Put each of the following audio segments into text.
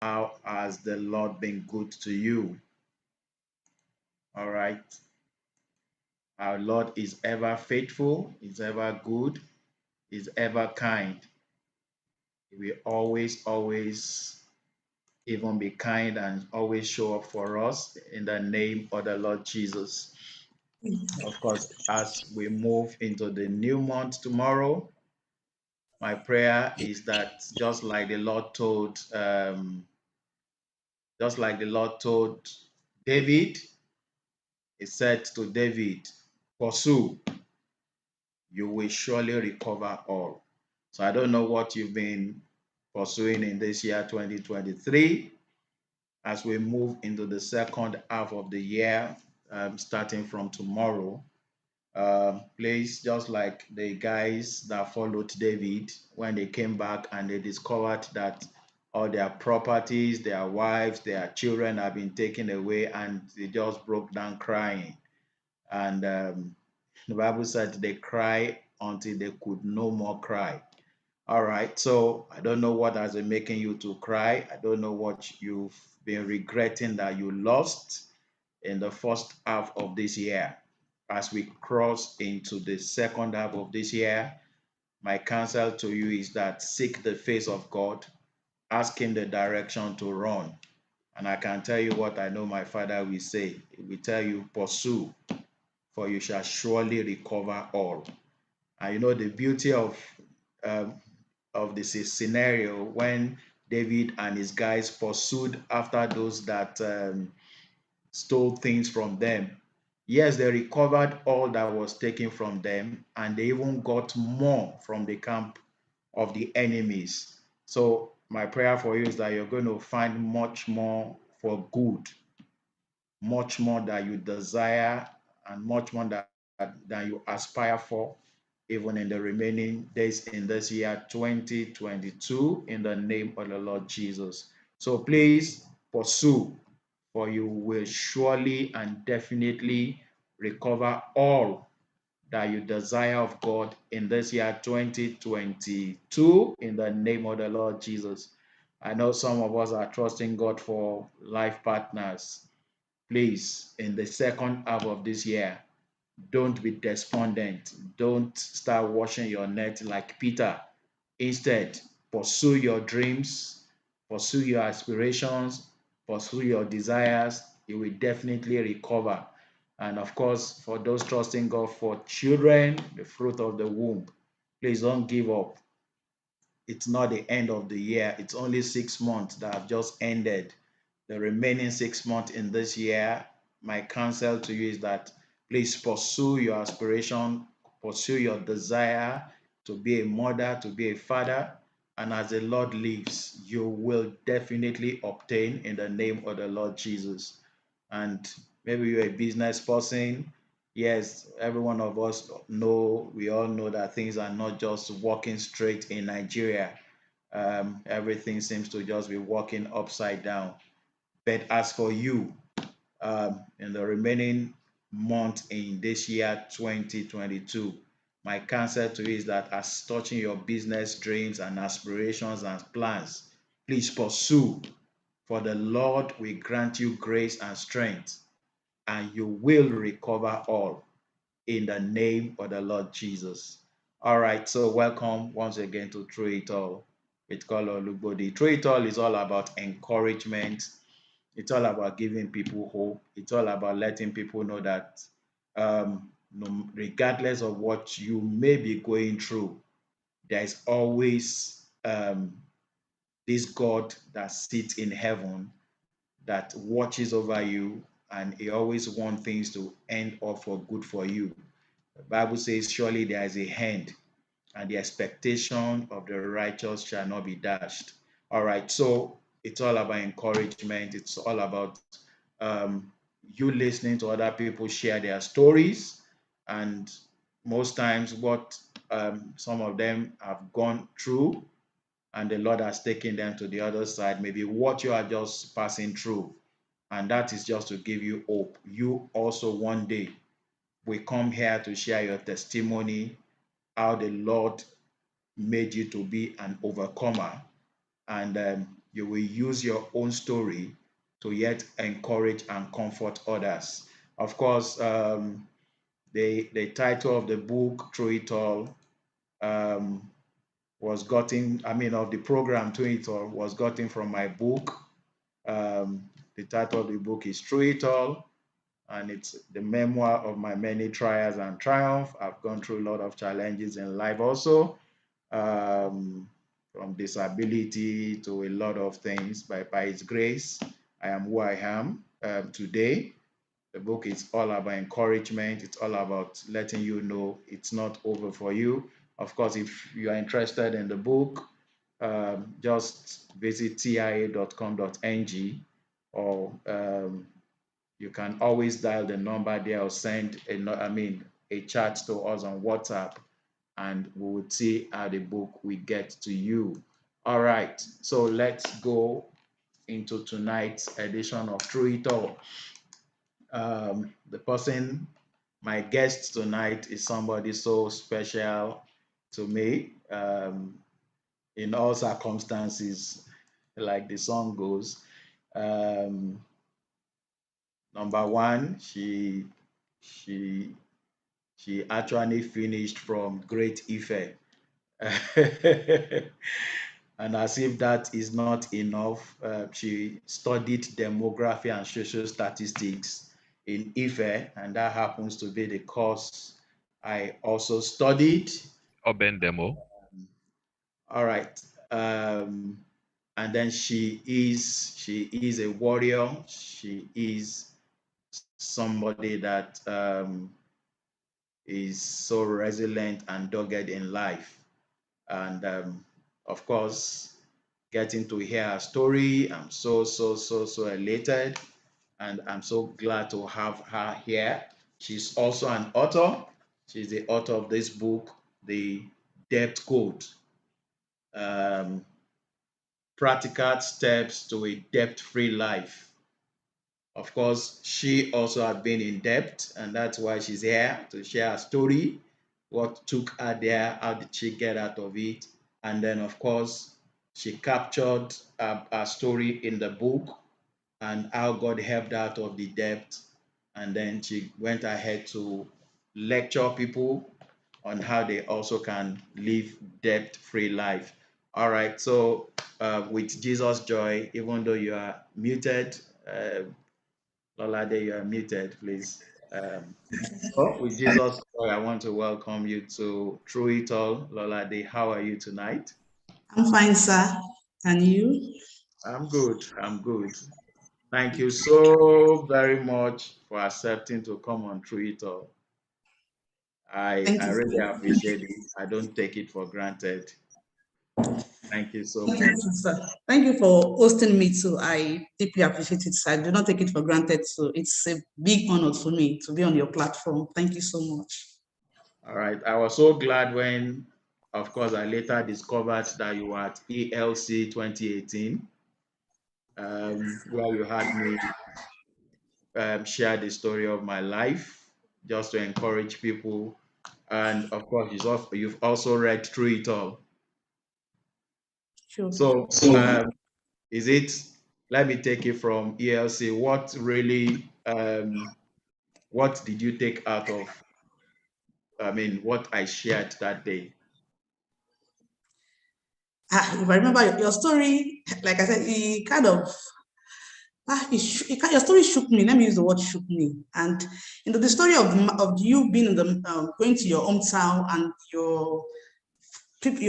How has the Lord been good to you? All right. Our Lord is ever faithful, is ever good, is ever kind. He will always even be kind and always show up for us in the name of the Lord Jesus. Of course, as we move into the new month tomorrow, my prayer is that just like the Lord told David, he said to David, pursue, you will surely recover all. So I don't know what you've been pursuing in this year 2023 as we move into the second half of the year, starting from tomorrow. Please, just like the guys that followed David when they came back and they discovered that all their properties, their wives, their children have been taken away, and they just broke down crying. And the Bible said they cry until they could no more cry. All right. So I don't know what has been making you to cry. I don't know what you've been regretting that you lost in the first half of this year. As we cross into the second half of this year, my counsel to you is that seek the face of God, ask Him the direction to run. And I can tell you what I know my Father will say. He will tell you, pursue, for you shall surely recover all. And you know the beauty um, of this scenario when David and his guys pursued after those that stole things from them. Yes, they recovered all that was taken from them, and they even got more from the camp of the enemies. So, my prayer for you is that you're going to find much more for good, much more that you desire, and much more that you aspire for, even in the remaining days in this year 2022, in the name of the Lord Jesus. So please pursue, for you will surely and definitely recover all that you desire of God in this year 2022, in the name of the Lord Jesus. I know some of us are trusting God for life partners. Please, in the second half of this year, don't be despondent. Don't start washing your net like Peter. Instead, pursue your dreams, pursue your aspirations, pursue your desires. You will definitely recover. And of course, for those trusting God for children, the fruit of the womb, please don't give up. It's not the end of the year. It's only 6 months that have just ended. The remaining 6 months in this year, my counsel to you is that please pursue your aspiration, pursue your desire to be a mother, to be a father. And as the Lord lives, you will definitely obtain in the name of the Lord Jesus. And maybe you're a business person. Yes, every one of us know, we all know that things are not just walking straight in Nigeria. Everything seems to just be walking upside down. But as for you, in the remaining month in this year 2022, my counsel to you is that as touching your business dreams and aspirations and plans, please pursue, for the Lord will grant you grace and strength, and you will recover all in the name of the Lord Jesus. All right, so welcome once again to Through It All with Kola Olugbodi. Through It All is all about encouragement. It's all about giving people hope. It's all about letting people know that regardless of what you may be going through, there's always this God that sits in heaven that watches over you, and He always wants things to end up for good for you. The Bible says, surely there is a hand, and the expectation of the righteous shall not be dashed. All right, so it's all about encouragement. It's all about um, you listening to other people share their stories, and most times what some of them have gone through, and the Lord has taken them to the other side, maybe what you are just passing through, and that is just to give you hope. You also one day will come here to share your testimony, how the Lord made you to be an overcomer, and you will use your own story to yet encourage and comfort others. Of course, the title of the book, Through It All, um, was gotten, I mean, of the program, Through It All, was gotten from my book. The title of the book is Through It All, and it's the memoir of my many trials and triumph. I've gone through a lot of challenges in life also, um, from disability to a lot of things. By His grace, I am who I am today. The book is all about encouragement. It's all about letting you know it's not over for you. Of course, if you are interested in the book, just visit tia.com.ng, or you can always dial the number there or send a chat to us on WhatsApp, and we will see how the book will get to you. All right, so let's go into tonight's edition of Through It All. The person, my guest tonight, is somebody so special to me, in all circumstances, like the song goes. Um, Number one, she she actually finished from Great Ife. And as if that is not enough, she studied demography and social statistics in Ife, and that happens to be the course I also studied. Urban demo. All right. And then she is a warrior. She is somebody that is so resilient and dogged in life. And of course, getting to hear her story, I'm so elated, and I'm so glad to have her here. She's also an author. She's the author of this book, The Debt Code, um, Practical Steps to a Debt-Free Life. Of course, she also had been in debt, and that's why she's here to share her story, what took her there, how did she get out of it, and then, of course, she captured her story in the book and how God helped her out of the debt, and then she went ahead to lecture people on how they also can live debt-free life. All right, so with Jesus Joy, even though you are muted, Ololade, you are muted, please. So with Jesus, I want to welcome you to Through It All. Ololade, how are you tonight? I'm fine, sir. And you? I'm good. I'm good. Thank you so very much for accepting to come on Through It All. Thank I you. really appreciate it. I don't take it for granted. Thank you so Thank much. you, sir. Thank you for hosting me too. I deeply appreciate it, sir. I do not take it for granted. So it's a big honor for me to be on your platform. Thank you so much. All right. I was so glad when, of course, I later discovered that you were at ELC 2018, where you had me share the story of my life just to encourage people. And of course, you've also read through it all. Sure. So, is it, let me take it from ELC. What did you take out of, what I shared that day? If I remember your story, like I said, it kind of your story shook me. Let me use the word shook me. And the story of you being in the going to your hometown and your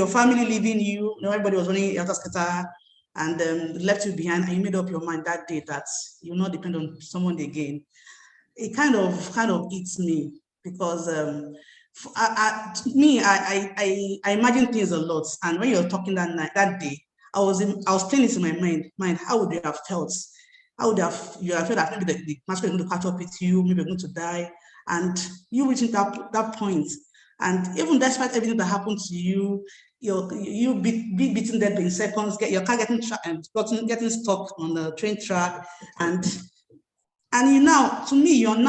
family leaving you, everybody was running after skater and left you behind, and you made up your mind that day that you'll not depend on someone again. It kind of eats me because I imagine things a lot. And when you're talking that night, that day, I was playing this in my mind. How would you have felt? How would you have felt that maybe the master is going to catch up with you, maybe you're going to die, and you reaching that point. And even despite everything that happened to you, you be beaten dead in seconds, get your car getting stuck on the train track, and you're now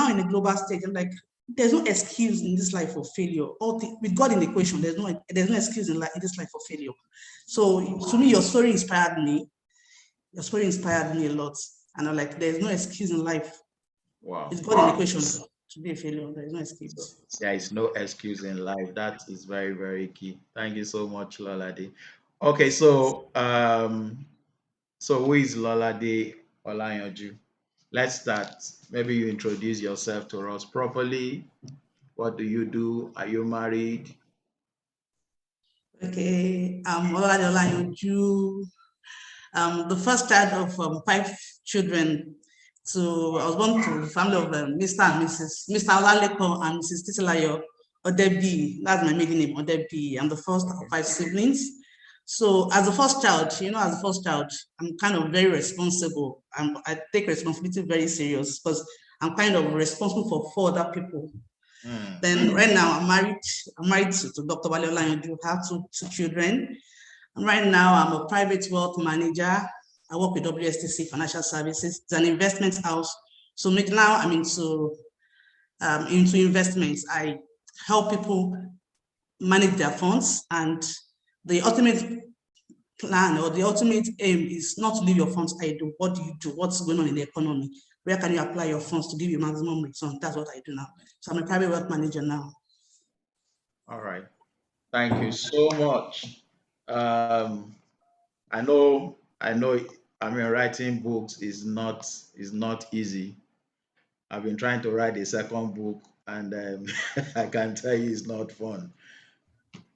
in a global stage. I'm like, there's no excuse in this life for failure. With God in the equation, there's no excuse in this life for failure. So to me, your story inspired me. Your story inspired me a lot. And I'm like, there's no excuse in life. Wow. It's God in the equation to be a failure. There is no excuse. There is no excuse in life. That is very, very key. Thank you so much, Lolade. Okay, so who is Lolade Olayanju? Let's start. Maybe you introduce yourself to us properly. What do you do? Are you married? Okay, Ololade Olayanju. The first child of 5 children. So I was born to a family of Mr. and Mr. Olaleko and Mrs. Titilayo Odebi. That's my maiden name, Odebi. I'm the first of 5 siblings. So as the first child, I'm kind of very responsible. I take responsibility very serious because I'm kind of responsible for 4 other people. Then right now I'm married to Dr. Wale Olayanju. I have two children. Right now, I'm a private wealth manager. I work with WSTC Financial Services. It's an investment house. So now I'm into investments. I help people manage their funds, and the ultimate plan or the ultimate aim is not to leave your funds idle. What do you do? What's going on in the economy? Where can you apply your funds to give you maximum return? That's what I do now. So I'm a private wealth manager now. All right. Thank you so much. Um, I mean, writing books is not easy. I've been trying to write a second book, and I can tell you it's not fun.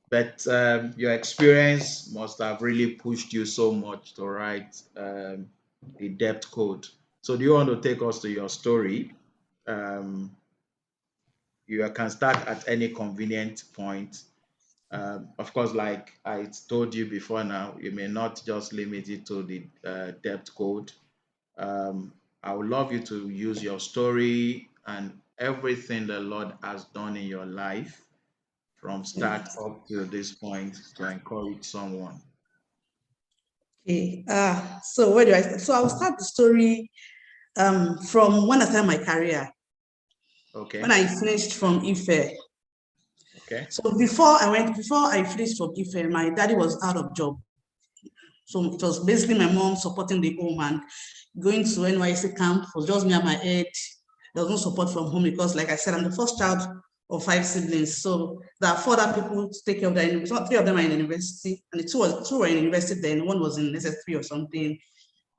But your experience must have really pushed you so much to write the depth code. So, do you want to take us to your story? Um, you can start at any convenient point. Of course, like I told you before now, you may not just limit it to the depth code. Um, I would love you to use your story and everything the Lord has done in your life from start up to this point to encourage someone. Okay. So where do I start? So I'll start the story from when I started my career. When Okay. I finished from Ife. Okay. So before I finished from Ife, my daddy was out of job. So it was basically my mom supporting the home, and going to NYC camp was just me and my head. There was no support from home because, like I said, I'm the first child of 5 siblings. So there are 4 other people to take care of their university. 3 of them are in university, and the two were in university then. One was in SS3 or something.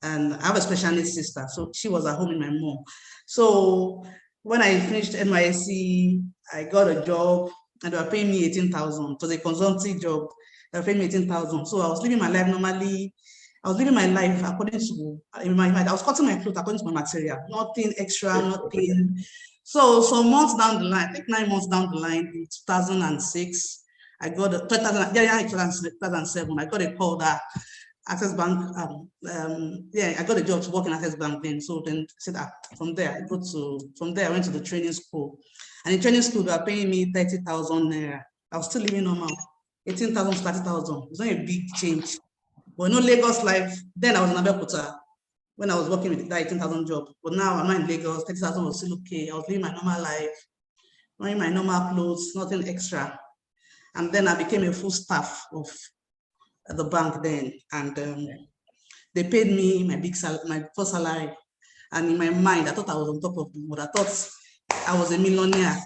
And I have a special needs sister, so she was at home with my mom. So when I finished NYC, I got a job, and they were paying me 18,000. It was a consultancy job. They were paying me 18,000. So I was living my life normally. I was living my life according to I was cutting my clothes according to my material, nothing extra, nothing. So some months down the line, I think 9 months down the line, in 2006, I got a 2007, I got a call that Access Bank, I got a job to work in Access Bank then. So then I said from there I went to the training school. And in training school, they were paying me 30,000 naira. I was still living normal, 18,000 to 30,000. It's not a big change. But no Lagos life. Then I was in Abeokuta when I was working with that 18,000 job. But now I'm not in Lagos, 30,000 was still okay. I was living my normal life, wearing my normal clothes, nothing extra. And then I became a full staff of the bank then. And they paid me my first salary. And in my mind, I thought I was on top of the world. I thought I was a millionaire.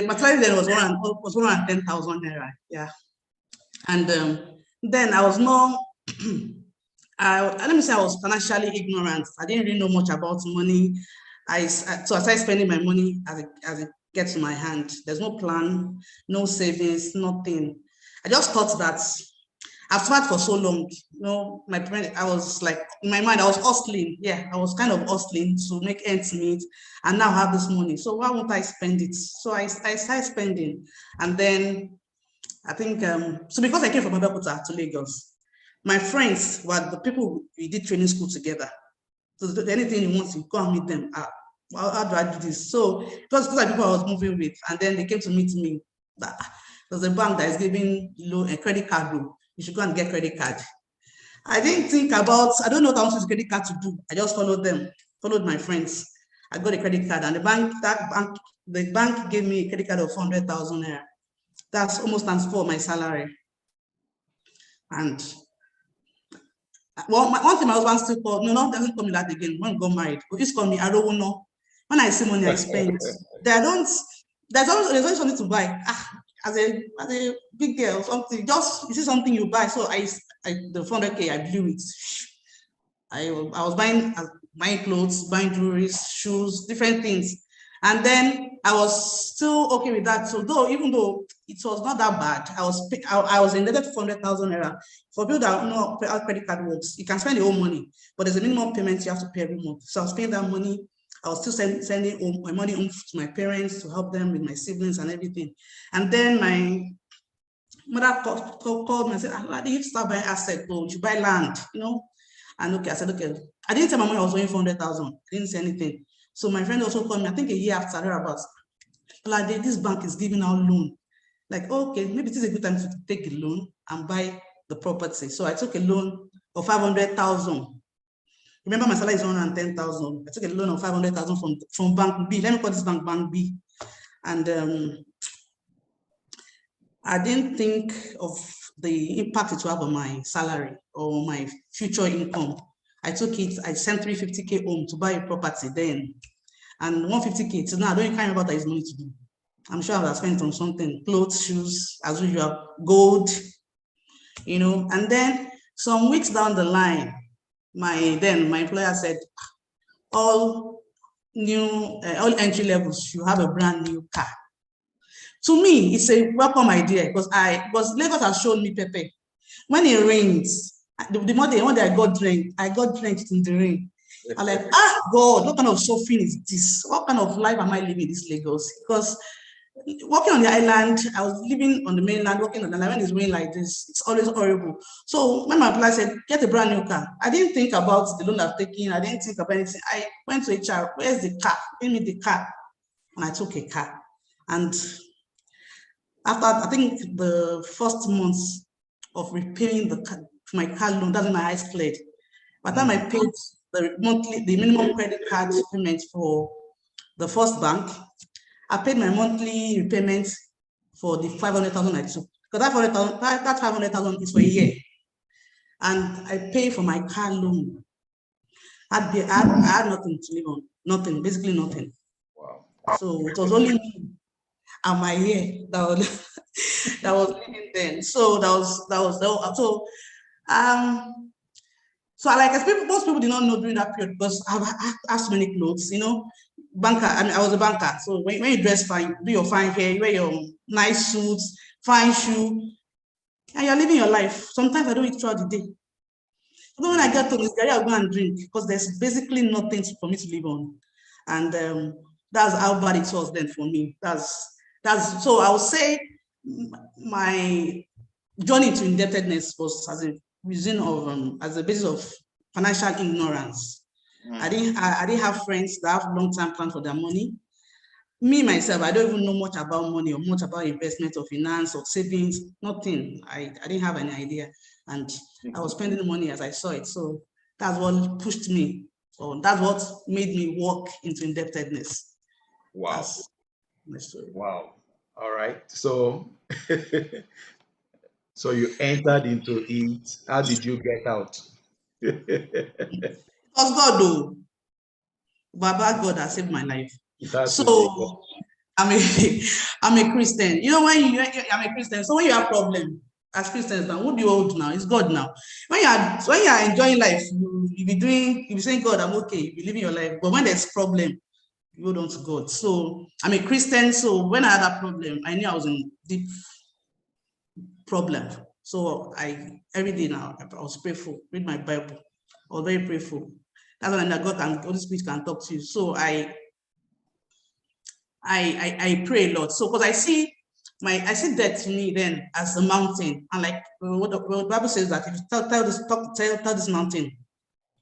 My salary then was 110,000 naira. Yeah. And then I was more, let me say I was financially ignorant. I didn't really know much about money. So I started spending my money as it gets to my hand. There's no plan, no savings, nothing. I just thought that I've smart for so long, my parents, I was like, in my mind, I was hustling. Yeah, I was kind of hustling to make ends meet and now have this money. So why won't I spend it? So I started spending. And then I think, so because I came from Abeokuta to Lagos, my friends were the people we did training school together. So anything you want, you go and meet them. How do I do this? So it was because of people I was moving with. And then they came to meet me. There's a bank that is giving a credit card loan. You should go and get credit card. I didn't think about, I don't know what I want to use credit card to do. I just followed them, followed my friends. I got a credit card, and the bank gave me a credit card of 400,000 naira. That's almost times 4 my salary. And Well, one thing my husband still called, no, doesn't call me that again. When we got married, he used to call me Arowono. When I see money, I spend. There's always something to buy. As a big girl, something, just you see something you buy. So the 400K, I blew it. I was buying clothes, buying jewelry, shoes, different things. And then I was still okay with that. So even though it was not that bad, I was indebted for 400,000 naira. For people that know how credit card works, you can spend your own money, but there's a minimum payment you have to pay every month. So I was paying that money. I was still sending my money home to my parents to help them with my siblings and everything. And then my mother called me and said, "Why do you start buying assets? You should buy land, you know?" And okay, I said, okay. I didn't tell my mom I was owing 400,000. I didn't say anything. So my friend also called me, I think a year after, thereabouts. Like, this bank is giving out loan. Like, okay, maybe this is a good time to take a loan and buy the property. So I took a loan of 500,000. Remember, my salary is 110,000. I took a loan of 500,000 from Bank B. Let me call this Bank B. And I didn't think of the impact it will have on my salary or my future income. I took it, I sent 350K home to buy a property then. And 150K, so now I don't care about that is money to do. I'm sure I would have spent on something, clothes, shoes, as usual, gold, you know. And then some weeks down the line, my employer said, all entry levels, you have a brand new car. To me, it's a welcome idea because Lagos has shown me Pepe. When it rains, one day I got drenched in the rain. I'm like, God, what kind of suffering is this? What kind of life am I living in this Lagos? Because working on the island, I was living on the mainland, working on the island. When it's raining like this, it's always horrible. So when my employer said, get a brand new car, I didn't think about the loan I've taken. I didn't think about anything. I went to HR, where's the car? Give me the car. And I took a car. And after, I think, the first months of repaying my car loan, that's when my eyes cleared. By the time I paid the minimum credit card payment for the first bank, I paid my monthly repayment for the 500,000 I took. Because that 500,000 is for a year. And I pay for my car loan. I had nothing to live on, nothing, basically nothing. Wow. So it was only me and my year that was living then. So so like most people did not know during that period because I've asked many clothes, you know. Banker, I was a banker. So when you dress fine, do your fine hair, you wear your nice suits, fine shoe, and you're living your life. Sometimes I do it throughout the day. Even when I get to this area, I'll go and drink because there's basically nothing for me to live on. And that's how bad it was then for me. So I would say my journey to indebtedness was as a reason of as a basis of financial ignorance. I didn't have friends that have long-term plans for their money. Me myself, I don't even know much about money or much about investment or finance or savings. Nothing. I didn't have any idea, and I was spending the money as I saw it. So that's what pushed me. So that's what made me walk into indebtedness. Wow. That's my story. Wow. All right. So so you entered into it. How did you get out? It was God, though. Baba God has saved my life. That's So I'm a Christian. You know, I'm a Christian. So when you have problem as Christians now, who do you hold now? It's God now. When you are enjoying life, you be saying, God, I'm okay. You be living your life. But when there's problem, you hold on to God. So I'm a Christian. So when I had that problem, I knew I was in deep problem. So every day now I was prayerful, read my Bible. I was very prayerful. That's when God and Holy Spirit can talk to you. So I pray a lot. So because I see death to me then as a mountain, and like what the Bible says that if you tell this mountain,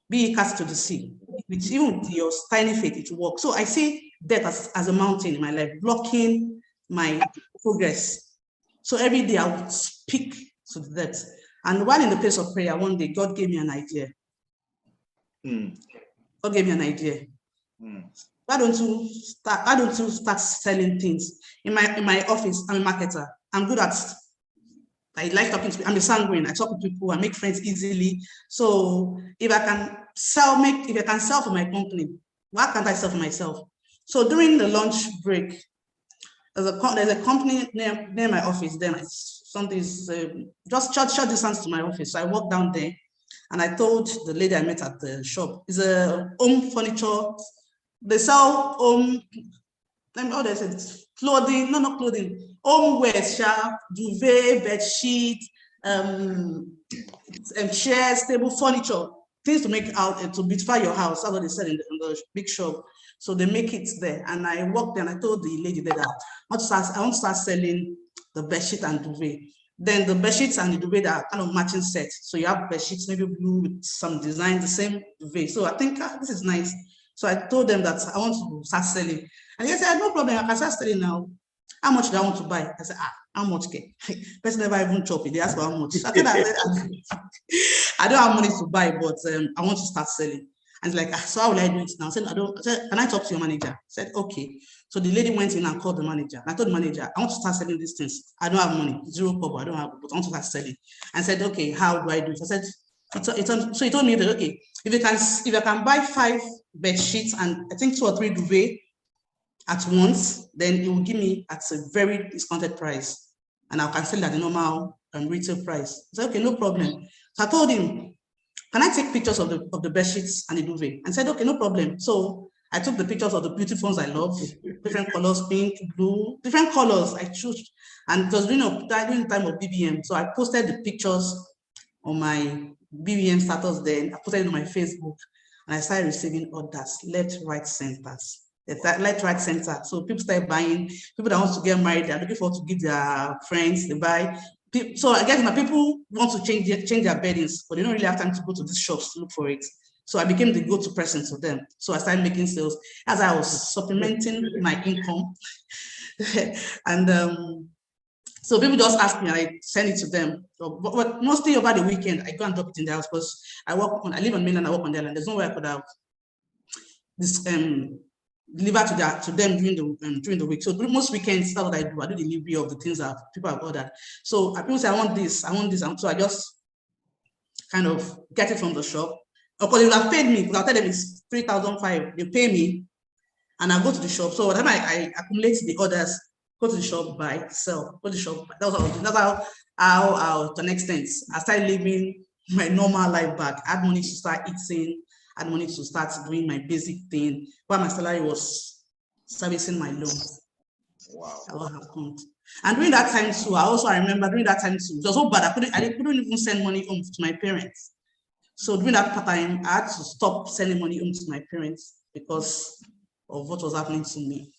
be cast to the sea, which even with your tiny faith it will work. So I see death as a mountain in my life, blocking my progress. So every day I would speak to the death. And while in the place of prayer, one day God gave me an idea. God gave me an idea. Why don't you start selling things? In my office, I'm a marketer. I'm good at I like talking to people. I'm a sanguine. I talk to people. I make friends easily. So if I can sell for my company, why can't I sell for myself? So during the lunch break, there's a company near my office. Then something is just short distance to my office. So I walked down there, and I told the lady I met at the shop, it's a home furniture. They sell home. How do I say it? Clothing, no, not clothing. Homeware, duvet, bed sheet, chairs, table, furniture, things to make out to beautify your house. That's what they said in the big shop. So they make it there. And I walked there and I told the lady there that I want to start selling the bed sheet and duvet. Then the bed sheets and the duvet are kind of matching sets. So you have bed sheets, maybe blue with some design, the same duvet. So I think this is nice. So I told them that I want to start selling. And they said, no problem, I can start selling now. How much do I want to buy? I said, how much? Person never even chop it. They asked for how much. I I don't have money to buy, but I want to start selling. And it's like, so how will I do it now? I said, can I talk to your manager? I said, okay. So the lady went in and called the manager. I told the manager, I want to start selling these things. I don't have money, zero kobo, I don't have, but I want to start selling. And said, okay, how do I do it? I said, so he told me that, okay, if I can buy 5 bed sheets and I think 2 or 3 duvet at once, then it will give me at a very discounted price, and I can sell it at the normal retail price. I said, okay, no problem. So I told him, can I take pictures of the bed sheets and the duvet? And said, okay, no problem. So I took the pictures of the beautiful ones I love, different colors, pink, blue, different colors I chose. And it was during the time of BBM. So I posted the pictures on my BBM status then. I posted it on my Facebook, and I started receiving orders left, right, centers. Left, right, center. So people start buying. People that want to get married, they're looking for to give their friends. They buy. So I guess my people want to change their beddings, but they don't really have time to go to these shops to look for it. So I became the go-to person to them. So I started making sales as I was supplementing my income. And so people just ask me, I send it to them. But mostly over the weekend, I go and drop it in their house because I live on mainland, I work on the island. There's no way I could have this deliver to them during the week. So most weekends, that's what I do. I do the delivery of the things that people have ordered. So people say, I want this. So I just kind of get it from the shop. Of course, they will have paid me, because I'll tell them it's 3,500. They pay me, and I go to the shop. So whatever I accumulate the orders, go to the shop, buy, sell, go to the shop. That's how to an extent, I started living my normal life back. I had money to start eating, I had money to start doing my basic thing, while my salary was servicing my loans. Wow. That what happened. And during that time too, I remember during that time too, it was so bad. I couldn't even send money home to my parents. So during that time, I had to stop sending money home to my parents because of what was happening to me.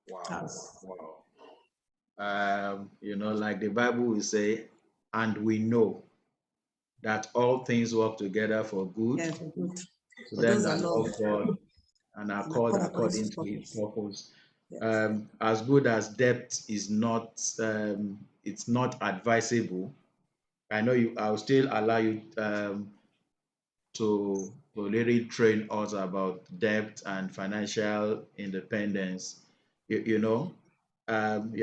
Wow. Wow. Like the Bible will say, and we know that all things work together for good Yeah, for good. to For them those that that love love God and are and are called called according to according his to His purpose. purpose. Yes. As good as debt is not, it's not advisable. I know you. I'll still allow you to really train us about debt and financial independence. Your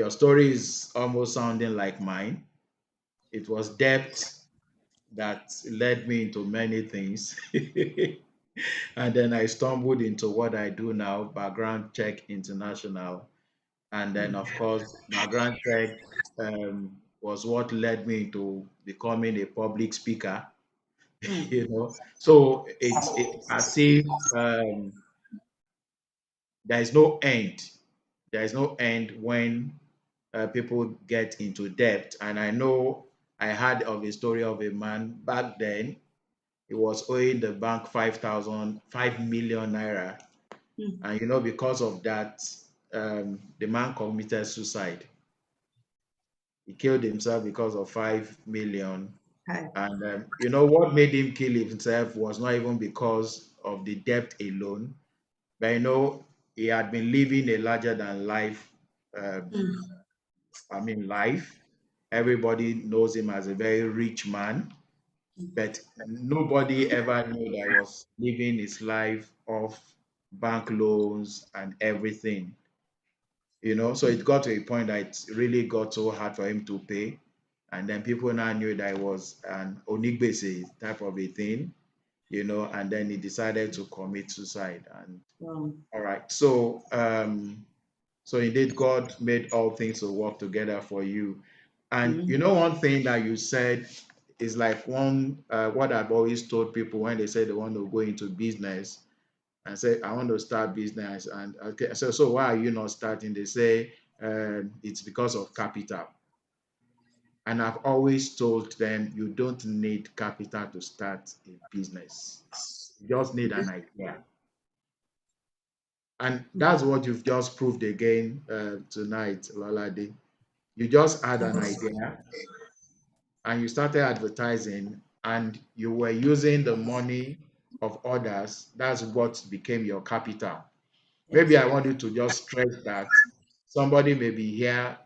story is almost sounding like mine. It was debt that led me into many things. And then I stumbled into what I do now, Background Check International. And then, of course, Background Check was what led me into becoming a public speaker. Mm. So it's as if there is no end. There is no end when people get into debt. And I know I heard of a story of a man back then. He was owing the bank 5 million naira. Mm. And because of that, the man committed suicide. He killed himself because of 5 million. Hi. And what made him kill himself was not even because of the debt alone, but he had been living a larger than life, um, Mm. life. Everybody knows him as a very rich man, but nobody ever knew that he was living his life off bank loans and everything. So it got to a point that it really got so hard for him to pay. And then people now knew that it was an onigbese type of a thing, and then he decided to commit suicide. And Wow. all right, so indeed, God made all things to work together for you. And Mm, one thing that you said is like what I've always told people when they say they want to go into business and say, I want to start business. And okay, so why are you not starting? They say it's because of capital. And I've always told them you don't need capital to start a business. You just need an idea. And that's what you've just proved again tonight, Ololade. You just had an idea and you started advertising and you were using the money of others. That's what became your capital. Maybe yes. I want you to just stress that somebody may be here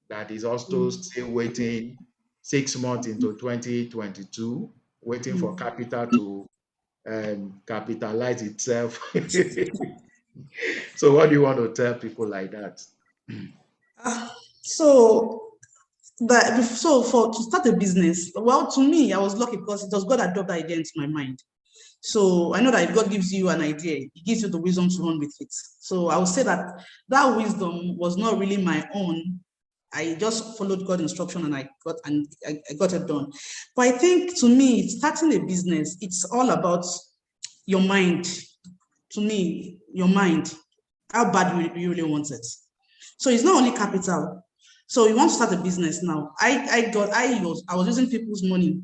that is also Mm, still waiting 6 months into 2022, waiting for mm. capital to capitalize itself. So, what do you want to tell people like that? Ah, so so for to start a business, well, to me, I was lucky because it was God that dropped the idea into my mind. So I know that if God gives you an idea, He gives you the wisdom to run with it. So I would say that that wisdom was not really my own. I just followed God's instruction and I got it done. But I think to me, starting a business, it's all about your mind. To me, your mind, how bad you really want it. So it's not only capital. So you want to start a business now. I was using people's money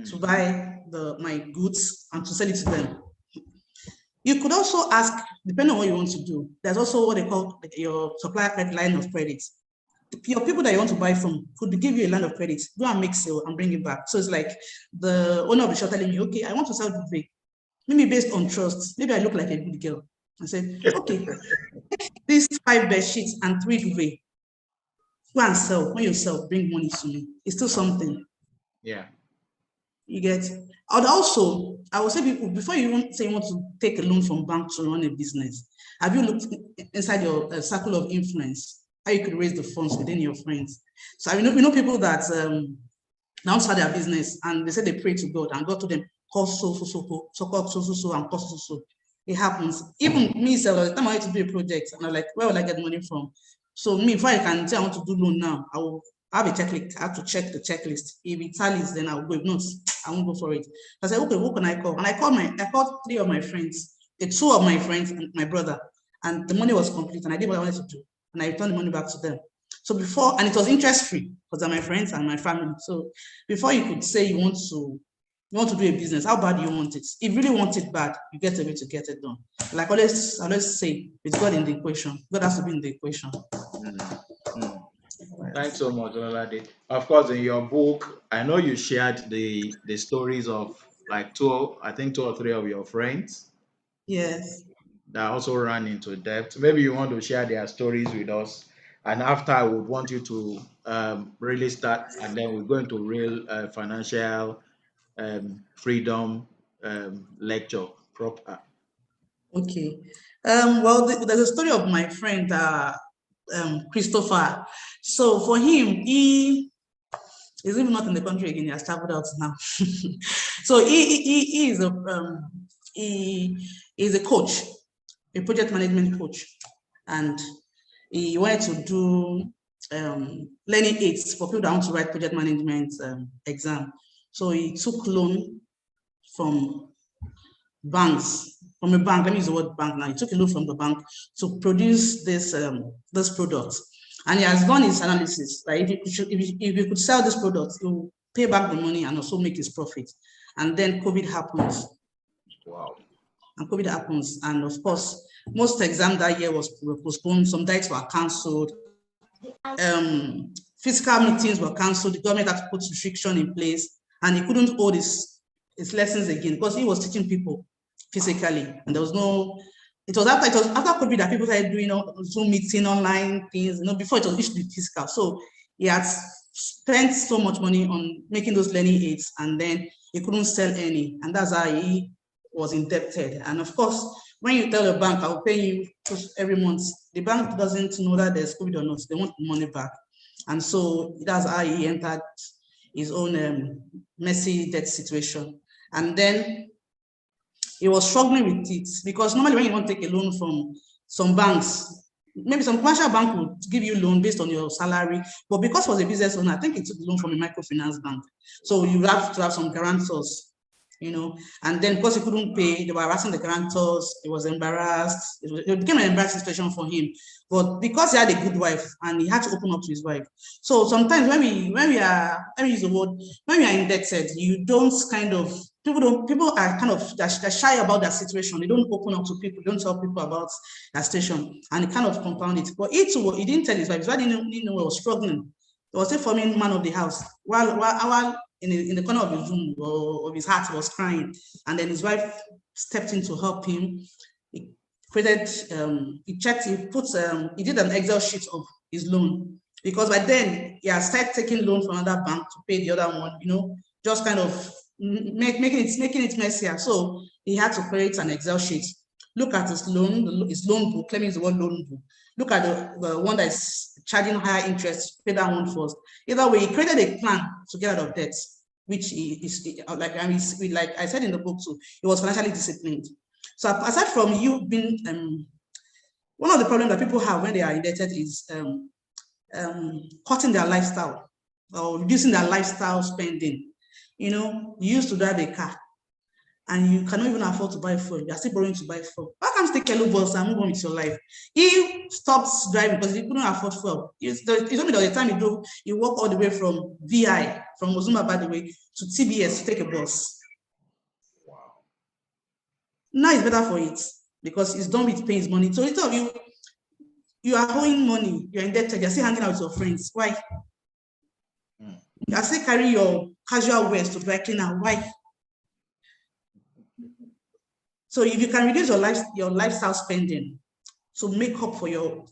to Mm, buy my goods and to sell it to them. You could also ask, depending on what you want to do, there's also what they call your supplier credit line of credit. Your people that you want to buy from could give you a line of credit, go and make sale and bring it back. So it's like the owner of the shop telling me, okay, I want to sell duvet. Maybe based on trust, maybe I look like a good girl. I said, okay, these 5 bed sheets and 3 duvet, go and sell. When you sell, bring money to me. It's still something. yeah. You get. And also, I would say people before you even say you want to take a loan from bank to run a business, have you looked inside your circle of influence how you could raise the funds within your friends? So we know people that now start their business and they say they pray to God and God told them cost so and cost so. It happens. Even me, so the time I had to do a project and I'm like, where will I get money from? So me, before I can say I want to do loan now, I have a checklist. I have to check the checklist. If it tallies, then I'll go. If not, I won't go for it. I said, okay, who can I call? And I called 3 of my friends, 2 of my friends and my brother, and the money was complete. And I did what I wanted to do, and I returned the money back to them. So before, and it was interest free because they're my friends and my family. So before you could say you want to do a business, how bad do you want it? If you really want it bad, you get a way to get it done. Like I always say, with God in the equation. God has to be in the equation. Mm, mm. Thanks so much, Ololade. Of course, in your book, I know you shared the stories of like I think 2 or 3 of your friends Yes. that also ran into debt. Maybe you want to share their stories with us. And after, I would want you to really start, and then we go into real financial freedom lecture proper. Okay. Well, there's a story of my friend Christopher. So for him, he is even not in the country again. He has traveled out now. So he is he is a coach, a project management coach, and he wanted to do learning aids for people that want to write project management exam. So he took loan from banks, from a bank. Let me use the word bank now. He took a loan from the bank to produce this product, and he has done his analysis. Like if you could sell this product, he will pay back the money and also make his profit. And then COVID happens, Wow. and of course, most exams that year were postponed. Some dates were cancelled. Physical meetings were cancelled. The government had to put restriction in place, and he couldn't hold his lessons again because he was teaching people physically, and there was no. It was after COVID that people started doing Zoom meeting, online things. Before it was usually physical. So he had spent so much money on making those learning aids, and then he couldn't sell any, and that's how he was indebted. And of course, when you tell the bank, I'll pay you every month, the bank doesn't know that there's COVID or not. They want the money back. And so that's how he entered his own messy debt situation. And then he was struggling with it, because normally when you want to take a loan from some banks, maybe some commercial bank would give you loan based on your salary, but because he was a business owner, I think he took the loan from a microfinance bank. So you have to have some guarantors, you know, and then because he couldn't pay, they were harassing the guarantors, he was embarrassed. It became an embarrassing situation for him. But because he had a good wife and he had to open up to his wife. So sometimes when we are, let me use the word, when we are indebted, you don't kind of, people are kind of, they're shy about their situation. They don't open up to people, don't tell people about their situation, and it kind of compound it. But he too, he didn't tell his wife. His wife didn't know he was struggling. He was a forming man of the house, while in the corner of his room or of his heart was crying. And then his wife stepped in to help him. He created, he checked, he did an Excel sheet of his loan, because by then he had started taking loan from another bank to pay the other one, you know, just kind of making it messier. So he had to create an Excel sheet. Look at his loan book. Let me use the word loan book. Look at the one that is charging higher interest, pay that one first. Either way, he created a plan to get out of debt, which is like I said in the book too, he was financially disciplined. So aside from you being, one of the problems that people have when they are indebted is cutting their lifestyle or reducing their lifestyle spending. You know, you used to drive a car and you cannot even afford to buy fuel. You are still borrowing to buy fuel. Why can't you take a low bus and move on with your life? He stopped driving because he couldn't afford fuel. It's only the time you walk all the way from VI, from Ozuma, by the way, to TBS to take a bus. Wow. Now it's better for it because it's done with paying his money. So instead of you are owing money, you're indebted, you're still hanging out with your friends. Why? You are still carrying your casual wears to dry cleaner. Why? So if you can reduce your lifestyle spending to make up for your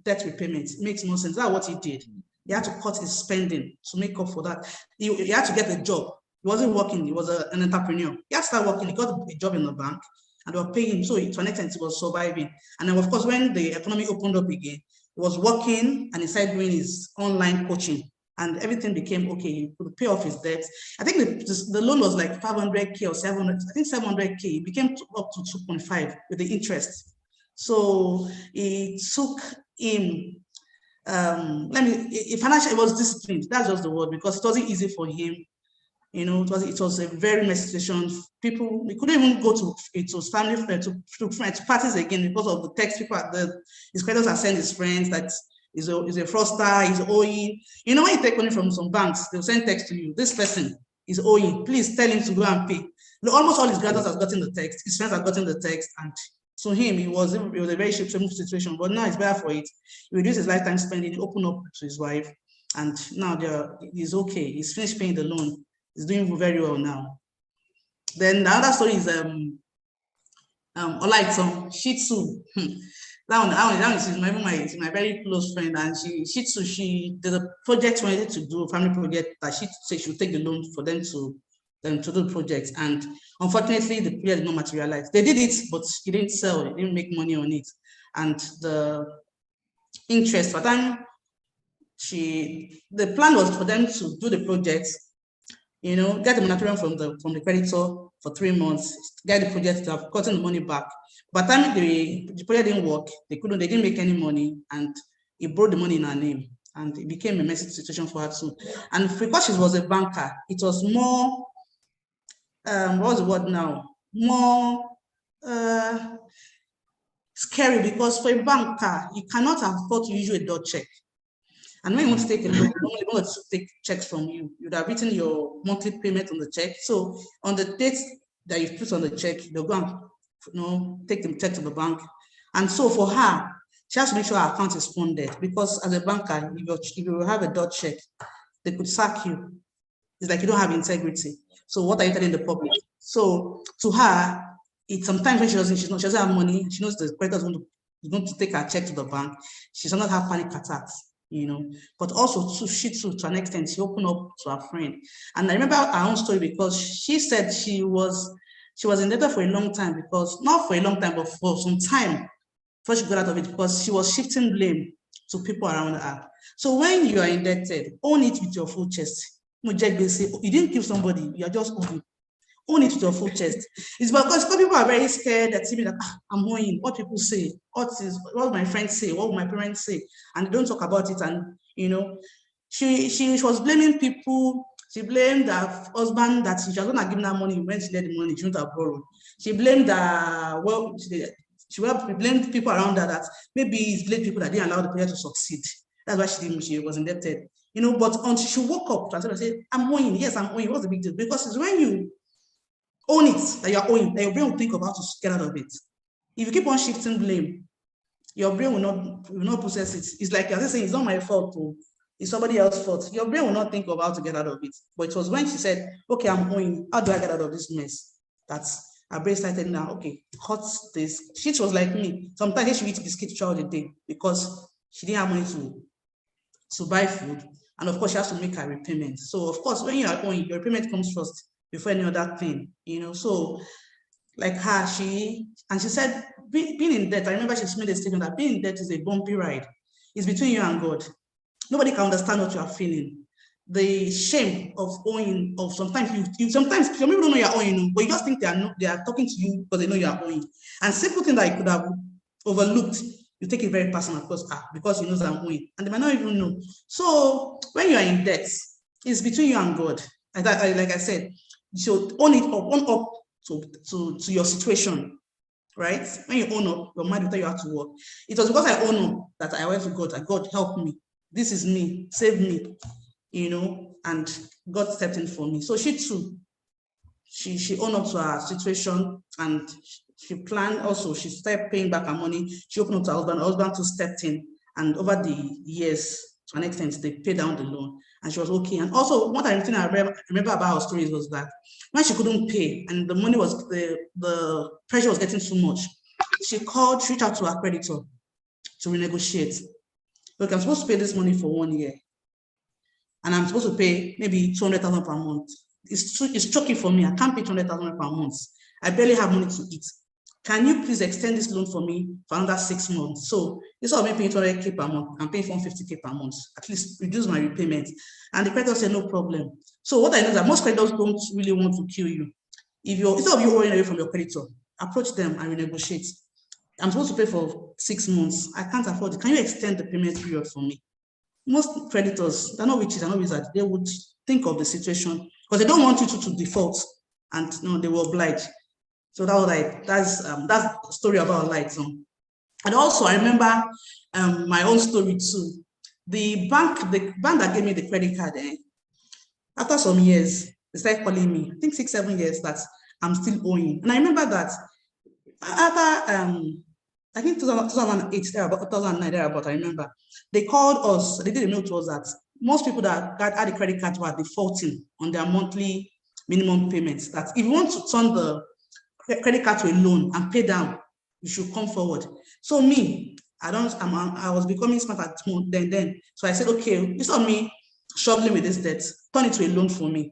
debt repayment, it makes no sense. That's what he did. He had to cut his spending to make up for that. He had to get a job. He wasn't working. He was an entrepreneur. He had to start working. He got a job in the bank, and they were paying him. So to an extent, he was surviving. And then, of course, when the economy opened up again, he was working and he started doing his online coaching. And everything became okay. He could pay off his debts. I think the loan was like 500K or 700, I think 700K. It became up to 2.5 with the interest. So it took him, it was disciplined. That's just the word, because it wasn't easy for him. You know, it was a very messy situation. We couldn't even go to his family, to parties again because of the text people, his creditors are sending his friends that is a fraudster, is owing. You know, when you take money from some banks, they'll send text to you. This person is owing. Please tell him to go and pay. Almost all his creditors have gotten the text. His friends have gotten the text, and to him, it was a very shameful situation. But now it's better for it. He reduced his lifetime spending. He opened up to his wife, and now he's okay. He's finished paying the loan. He's doing very well now. Then the other story is Olayanju Shih Tzu. That one is my very close friend, and there's a project she wanted to do, a family project that she said she would take the loan for them to do the project. And unfortunately, the project did not materialize. They did it, but it didn't sell. They didn't make money on it. And the interest for them, the plan was for them to do the project, you know, get the moratorium from the creditor for 3 months, get the project to have gotten the money back. By the time the project didn't work, they didn't make any money, and it brought the money in her name, and it became a messy situation for her too. And because she was a banker, it was more, what's the word now? More scary, because for a banker, you cannot afford to issue a dot check. And when you want to take a loan, normally want to take checks from you, you'd have written your monthly payment on the check. So on the date that you put on the check, they'll go and, you know, take the check to the bank. And so for her, she has to make sure her account is funded, because as a banker, if you have a dot check, they could sack you. It's like you don't have integrity. So what are you telling the public? So to her, sometimes when she doesn't have money, she knows the creditor is going to take her check to the bank, she does not have panic attacks, you know. But also to an extent, she opened up to her friend. And I remember her own story, because she said she was indebted for a long time, because not for a long time, but for some time before she got out of it, because she was shifting blame to people around her. So when you are indebted, own it with your full chest. You didn't kill somebody, you are just owing. Own it with your full chest. It's because people are very scared that I'm owing, what people say, what my friends say, what my parents say, and they don't talk about it. And she was blaming people. She blamed her husband that she was not giving her money when she needed the money, she shouldn't have borrowed. She blamed she blamed people around her that maybe it's blamed people that didn't allow the prayer to succeed. That's why she was indebted. But until she woke up and said, I'm owing, yes, I'm owing. What's the big deal? Because it's when you own it that you're owing, that your brain will think about to get out of it. If you keep on shifting blame, your brain will not process it. It's like you're saying, it's not my fault, it's somebody else's fault. Your brain will not think of how to get out of it. But it was when she said, okay, I'm owing, how do I get out of this mess? That's her brain started now, okay, cut this. She was like me. Sometimes she eats biscuit throughout the day because she didn't have money to buy food. And of course, she has to make her repayment. So of course, when you are owing, your repayment comes first before any other thing, So like her, she said, being in debt, I remember she made a statement that being in debt is a bumpy ride. It's between you and God. Nobody can understand what you are feeling. The shame of owing, of sometimes sometimes some people don't know you're owing, but you just think they are talking to you because they know you are owing. And simple thing that you could have overlooked, you take it very personal because you know that I'm owing, and they might not even know. So when you are in debt, it's between you and God. And like I said, you should own up to your situation, right? When you own up, your mind will tell you how to work. It was because I own up that I went to God, that God help me. This is me, save me, and God stepped in for me. So she too, she owned up to her situation, and she planned also, she started paying back her money. She opened up to her husband too stepped in, and over the years, to an extent, they paid down the loan, and she was okay. And also, one thing I remember about her stories was that when she couldn't pay, and the money was, the pressure was getting too much, she reached out to her creditor to renegotiate. Look, I'm supposed to pay this money for 1 year, and I'm supposed to pay maybe 200,000 per month. It's choking for me. I can't pay 200,000 per month. I barely have money to eat. Can you please extend this loan for me for another 6 months? So instead of me paying 200K per month, I'm paying 150K per month. At least reduce my repayment. And the creditor said, no problem. So what I know is that most creditors don't really want to kill you. Instead of you owing away from your creditor, approach them and renegotiate. I'm supposed to pay for 6 months. I can't afford it. Can you extend the payment period for me? Most creditors, they're not witches, they're not wizards. They would think of the situation because they don't want you to default, and they will oblige. So that was that's the story about light zone. And also, I remember my own story too. The bank that gave me the credit card, after some years, they started calling me. I think 6-7 years that I'm still owing. And I remember that after I think 2008, 2009, thereabout, I remember, they called us, they did a note to us that most people that had the credit card were defaulting on their monthly minimum payments, that if you want to turn the credit card to a loan and pay down, you should come forward. So me, I was becoming smart at then. So I said, okay, instead of me struggling with this debt, turn it to a loan for me.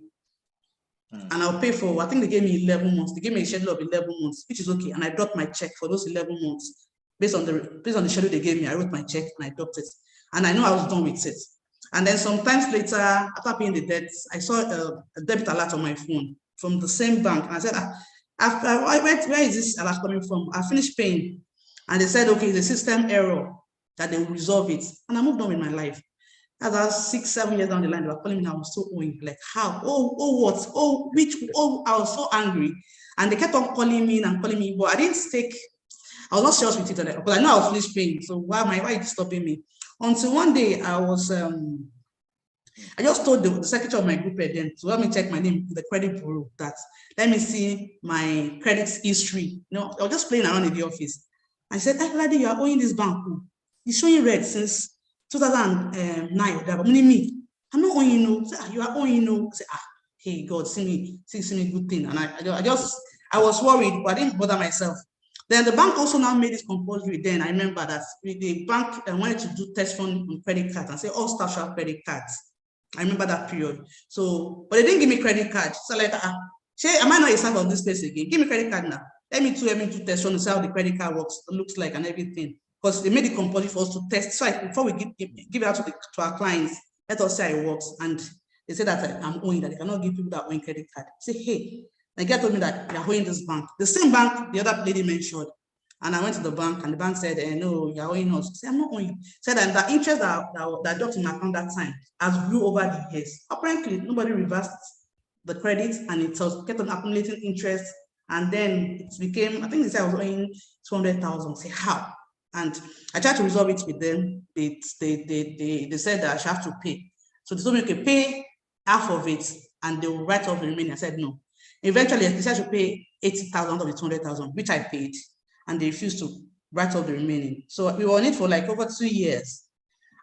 And I'll pay for, I think they gave me 11 months. They gave me a schedule of 11 months, which is okay. And I dropped my check for those 11 months. Based on the schedule they gave me, I wrote my check and I dropped it. And I know I was done with it. And then sometimes later, after paying the debts, I saw a debit alert on my phone from the same bank. And I said, where is this alert coming from? I finished paying. And they said, okay, it's a system error, that they will resolve it. And I moved on with my life. As 6-7 years down the line, they were calling me now, I was so owing. Like, how? What? I was so angry. And they kept on calling me and calling me, but I didn't I was not serious with it, because I know I was finished paying. So why are you stopping me? Until one day I just told the secretary of my group then to help me check my name in the credit bureau, that let me see my credit history. I was just playing around in the office. I said, Lady, you are owing this bank. It's showing red since 2009. But me, I'm not owing you. You are owing you. I said, hey God, see me good thing. And I was worried, but I didn't bother myself. Then the bank also now made it compulsory. Then I remember that the bank wanted to do test fund on credit cards and say all staff should have credit cards. I remember that period. So, but they didn't give me credit card. So like, am I not a staff of this place again? Give me credit card now. Let me do test fund to see how the credit card looks like and everything. because they made it compulsory for us to test. So before we give it out to our clients, let us say it works. And they say that I'm owing, that they cannot give people that own credit card. Say, hey, the guy told me that you're owing this bank. The same bank the other lady mentioned. And I went to the bank, and the bank said, no, you're owing us. I said, I'm not owing. Said that the interest that dropped in my account that time has grew over the years. Apparently, nobody reversed the credit, and it kept on accumulating interest. And then it became, I think they said I was owing 200,000. Say, how? And I tried to resolve it with them. They said that I should have to pay. So they told me, okay, pay half of it, and they will write off the remaining. I said, no. Eventually, they said I should pay 80,000 of the 200,000, which I paid, and they refused to write off the remaining. So we were on it for like over 2 years.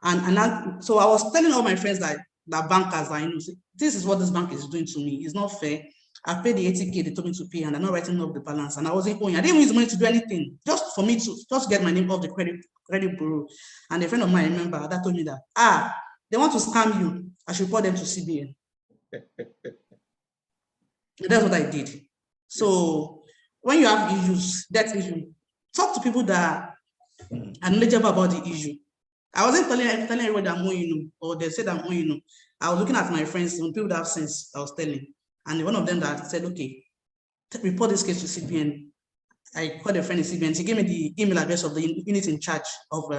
So I was telling all my friends that bankers are, this is what this bank is doing to me. It's not fair. I paid the 80K they told me to pay, and I'm not writing off the balance. And I wasn't owing. I didn't use money to do anything, just for me to just get my name off the credit bureau. And a friend of mine, I remember, that told me that, they want to scam you. I should report them to CBN. That's what I did. So when you have issues, that issue, talk to people that are knowledgeable about the issue. I wasn't telling everybody that I'm owing, or they said I'm owing. I was looking at my friends, people that have sense, I was telling. And one of them that said, okay, report this case to CBN. I called a friend in CBN. She gave me the email address of the unit in charge of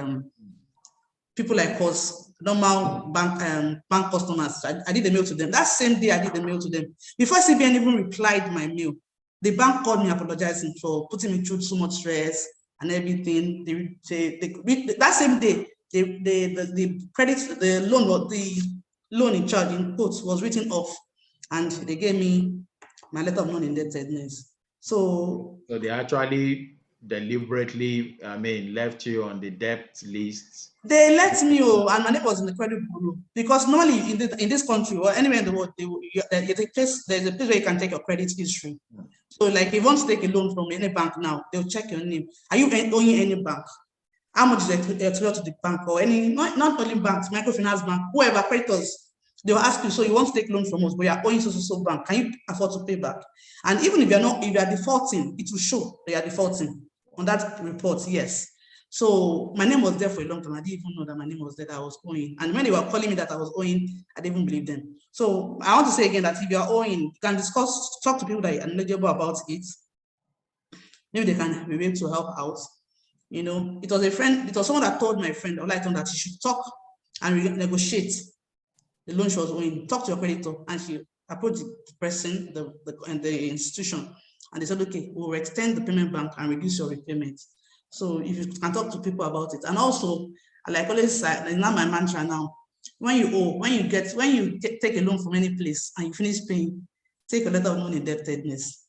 people like us, normal bank customers. I did the mail to them. That same day, I did the mail to them. Before CBN even replied my mail, the bank called me apologizing for putting me through so much stress and everything. That same day, the loan in charge, in quotes, was written off, and they gave me my letter of non-indebtedness. So they actually deliberately, left you on the debt list. They let me, and my name was in the credit bureau, because normally in this country or anywhere in the world, there's a place where you can take your credit history. So like if you want to take a loan from any bank now, they'll check your name. Are you owing any bank? How much is exposure to the bank, or any, not only banks, microfinance bank, whoever, creditors, they'll ask you, so you want to take loan from us, but you're owing so bank, can you afford to pay back? And even if you're defaulting, it will show that you're defaulting on that report, yes. So my name was there for a long time. I didn't even know that my name was there, that I was owing. And when they were calling me that I was owing, I didn't even believe them. So I want to say again that if you are owing, you can talk to people that are knowledgeable about it. Maybe they can be able to help out. It was someone that told my friend, Ololade, that she should talk and negotiate the loan she was owing. Talk to your creditor, and she approached the person, the institution, and they said, okay, we'll extend the payment bank and reduce your repayment. So if you can talk to people about it. And also, like always say, now my mantra now, when you take a loan from any place and you finish paying, take a letter of non-indebtedness.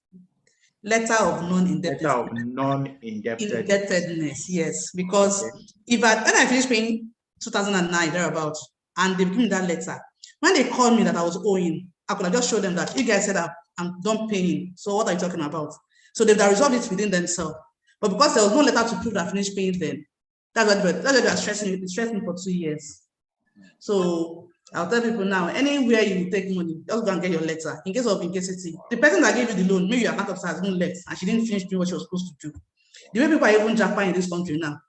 Letter of non-indebtedness. Yes. Because when I finished paying 2009, thereabout, and they gave me that letter, when they called me that I was owing, I could have just showed them that you guys said I'm done paying. So what are you talking about? So they've resolved it within themselves. But because there was no letter to prove that I finished paying them, that's why they are stressing me. It's stressing me for 2 years. So I'll tell people now, anywhere you take money, just go and get your letter. In case of incasity, the person that gave you the loan, maybe your account officer has even left and she didn't finish doing what she was supposed to do. The way people are even Japan in this country now,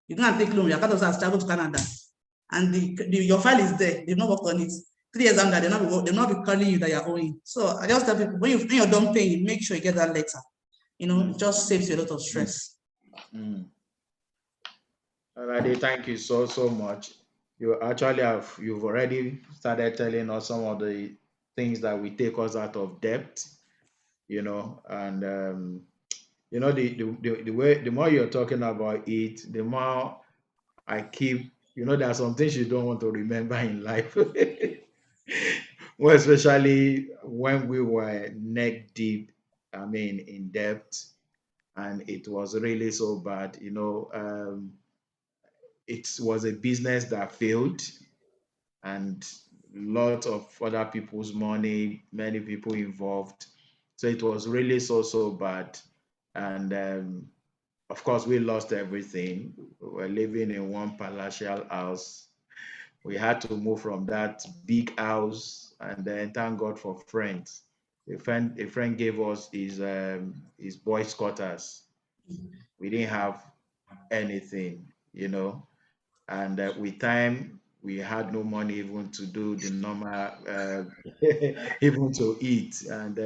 you can't take loan, your account officer has traveled to Canada, and your file is there. They've not worked on it. 3 years after, they'll not be calling you that you're owing. So I just tell people, when you're done paying, make sure you get that letter. It just saves you a lot of stress. Ololade, thank you so much. You've already started telling us some of the things that will take us out of debt, and the more you're talking about it, the more I keep, there are some things you don't want to remember in life. Well, especially when we were neck deep, in debt, and it was really so bad. It was a business that failed, and lots of other people's money, many people involved. So it was really so bad. And of course, we lost everything. We were living in one palatial house. We had to move from that big house, and then thank God for friends. A friend gave us his boys' quarters. We didn't have anything. you know, and with time, we had no money even to do the normal, even to eat, and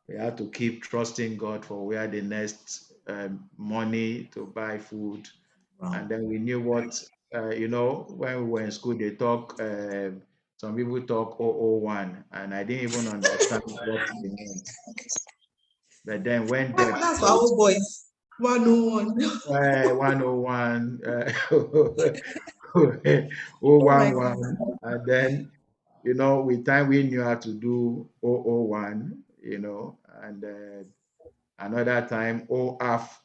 we had to keep trusting God for where the next money to buy food. And Wow. then we knew what, when we were in school, they talk, some people talk 001, and I didn't even understand what they meant. But then when debt That's our hit, old boys. 101. 101, Oh my God. 011, and then, with time we knew how to do 001, and another time O half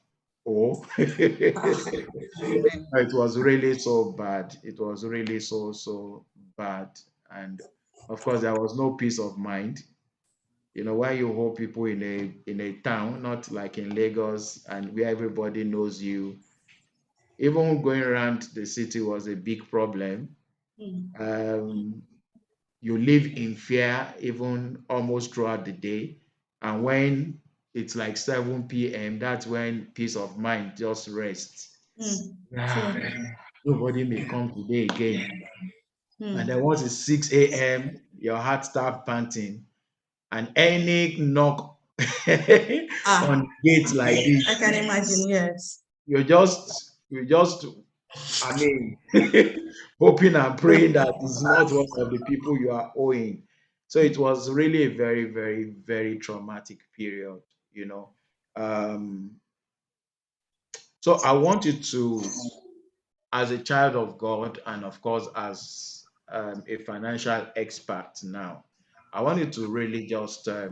O. Amen. It was really so bad. It was really so, so bad. And of course, there was no peace of mind. When you hold people in a town, not like in Lagos, and where everybody knows you, even going around the city was a big problem. Mm, Um, you live in fear even almost throughout the day. And when it's like 7 p.m., that's when peace of mind just rests. mm. Ah, True. nobody may come today again. And then Mm. once it's 6 a.m., your heart starts panting. And any knock Ah, on gates like I this, can imagine. Yes. you just, I mean, hoping and praying that it's not one of the people you are owing. So it was really a very, very, very traumatic period, you know. Um, so I want you to, as a child of God, and of course, as a financial expert now, I want you to really just, I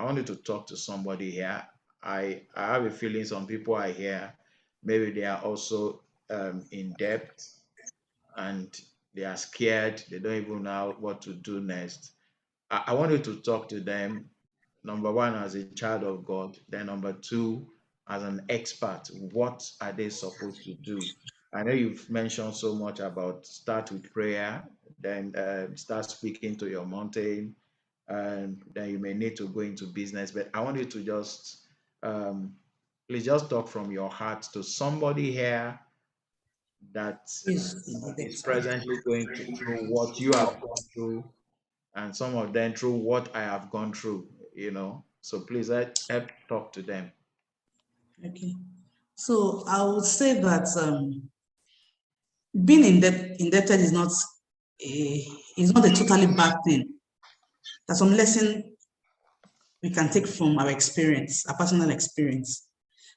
want you to talk to somebody here. I have a feeling some people are here, maybe they are also in debt, and they are scared. They don't even know what to do next. I want you to talk to them, number one, as a child of God, then number two, as an expert. What are they supposed to do? I know you've mentioned so much about start with prayer, then start speaking to your mountain, and then you may need to go into business. But I want you to just, um, please just talk from your heart to somebody here that Yes. is presently going through what you have gone through, and some of them through what I have gone through. So please help talk to them. Okay. So I would say that being indebted is not a totally bad thing. There's some lesson we can take from our experience, our personal experience.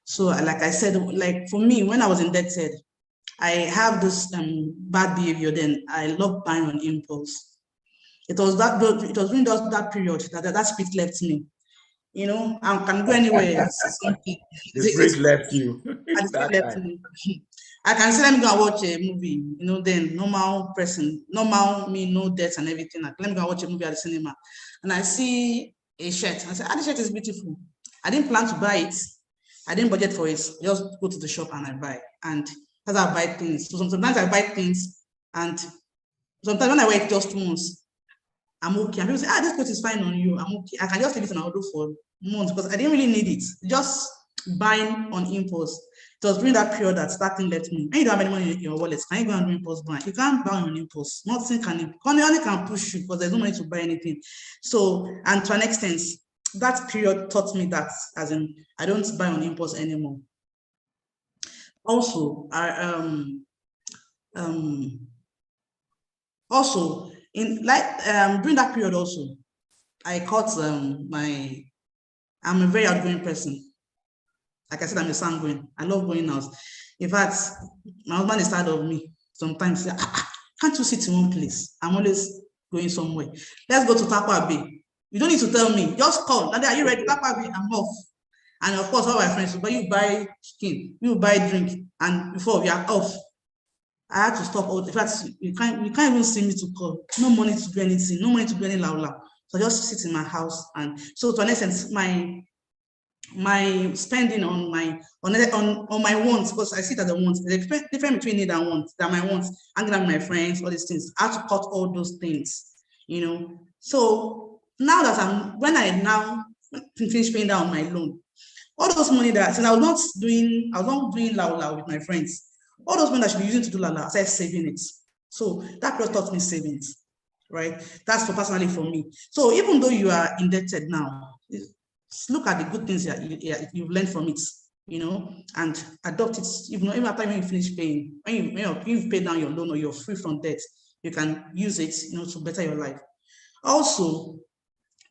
So, like I said, like for me, when I was indebted, I have this bad behavior. Then I love buying on impulse. It was during that period that spirit left me. I can go anywhere and see something. The spirit left you And the spirit that left time. me. I can say, let me go and watch a movie. Then normal person, normal me, no debts and everything. Like, let me go and watch a movie at the cinema, and I see a shirt. And I say, this shirt is beautiful. I didn't plan to buy it. I didn't budget for it. Just go to the shop and I buy. And that's how I buy things. So sometimes I buy things, and sometimes when I wear it just once, I'm okay. And people say, this coat is fine on you. I'm okay. I can just leave it and I'll do for months because I didn't really need it. Just buying on impulse. It was during that period that thing left me. When you don't have any money in your wallet, can you go and do impulse buying? You can't buy on impulse. Nothing can, only can push you because there's no money to buy anything. So, and to an extent, that period taught me that, as in, I don't buy on impulse anymore. Also, um, in like during that period also, I caught I'm a very outgoing person. Like I said, I'm a sanguine. I love going out. In fact, my husband is tired of me. Sometimes say, can't you sit in one place? I'm always going somewhere. Let's go to Tapa Bay. You don't need to tell me. Just call. Daddy, are you ready? Tapa Bay, I'm off. And of course, all my friends, but you buy chicken, you buy drink, and before we are off. I had to stop all. In fact, you can't even see me to call. No money to do anything, no money to do any loud. So I just sit in my house. And so to an extent, my spending on my wants, because I see that the wants, the difference between need and want, that my wants, hanging out with my friends, all these things. I have to cut all those things. So now that when I now finish paying down my loan, all those money that since I was not doing loud with my friends. All those money that I should be using to do lala, I started saving it. So that period taught me savings, right? That's for personally for me. So even though you are indebted now, look at the good things that you've learned from it, and adopt it. Even after when you finish paying, when you've paid down your loan or you're free from debt, you can use it, to better your life. Also,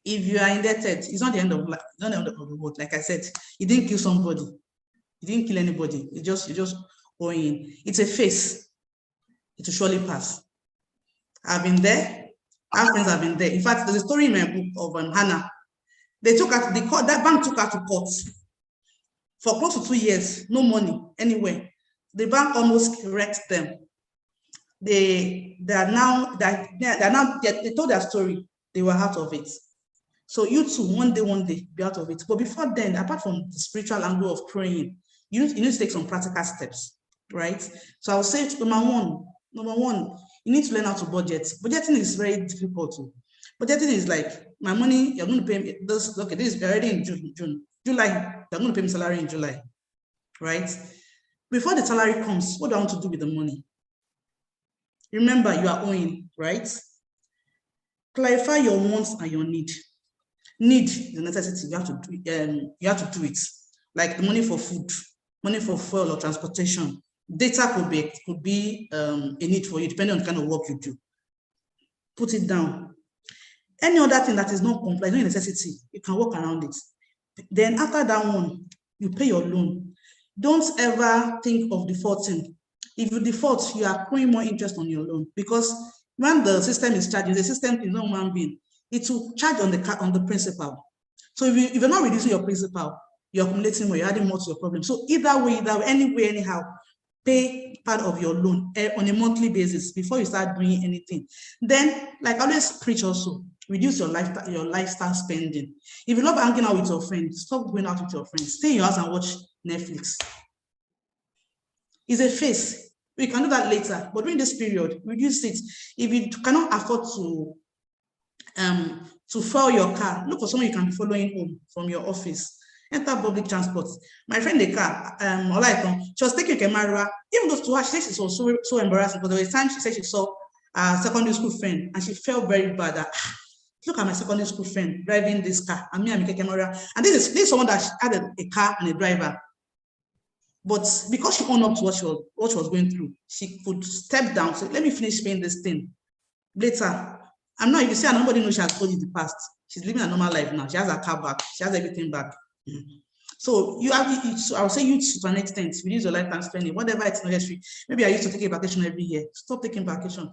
if you are indebted, it's not the end of life, it's not the end of the world. Like I said, you didn't kill somebody, you didn't kill anybody. You're just owing. It's a phase. It will surely pass. I've been there. Our friends have been there. In fact, there's a story in my book of Hannah. They took her to the court. That bank took her to court for close to 2 years. No money anywhere. The bank almost wrecked them. They told their story. They were out of it. So you too, one day, be out of it. But before then, apart from the spiritual angle of praying, you need to take some practical steps, right? So I would say number one, you need to learn how to budget. Budgeting is very difficult too. Budgeting is like, my money, you're going to pay me this. Okay, this is already in July, you're going to pay me salary in July, right? Before the salary comes, what do I want to do with the money? Remember, you are owing, right? Clarify your wants and your need. Need is a necessity. You have to do it. Like the money for food, money for fuel or transportation. Data could be a need for you, depending on the kind of work you do. Put it down. Any other thing that is not complex, not a necessity, you can work around it. Then after that one, you pay your loan. Don't ever think of defaulting. If you default, you are accruing more interest on your loan, because when the system is charging, the system is not human being. It will charge on the principal. So if you're not reducing your principal, you're accumulating more, you're adding more to your problem. So either way, anyway, anyhow, pay part of your loan on a monthly basis before you start doing anything. Then, like I always preach also, reduce your lifestyle spending. If you love hanging out with your friends, stop going out with your friends. Stay in your house and watch Netflix. It's a phase. We can do that later, but during this period, reduce it. If you cannot afford to fuel your car, look for someone you can be following home from your office. Enter public transport. My friend, the car, she was taking Kemarua. Even though to her, she said she was so embarrassing, but there was a time she said she saw a secondary school friend and she felt very bad that, look at my secondary school friend driving this car, and me, I'm Kemarua. And this is someone that had a car and a driver. But because she owned up to what she was going through, she could step down, say, let me finish paying this thing. Later, if you see her, nobody knows she has told you the past. She's living a normal life now. She has her car back. She has everything back. So I would say you to an extent, reduce your lifetime spending, whatever it's necessary. Maybe I used to take a vacation every year. Stop taking vacation.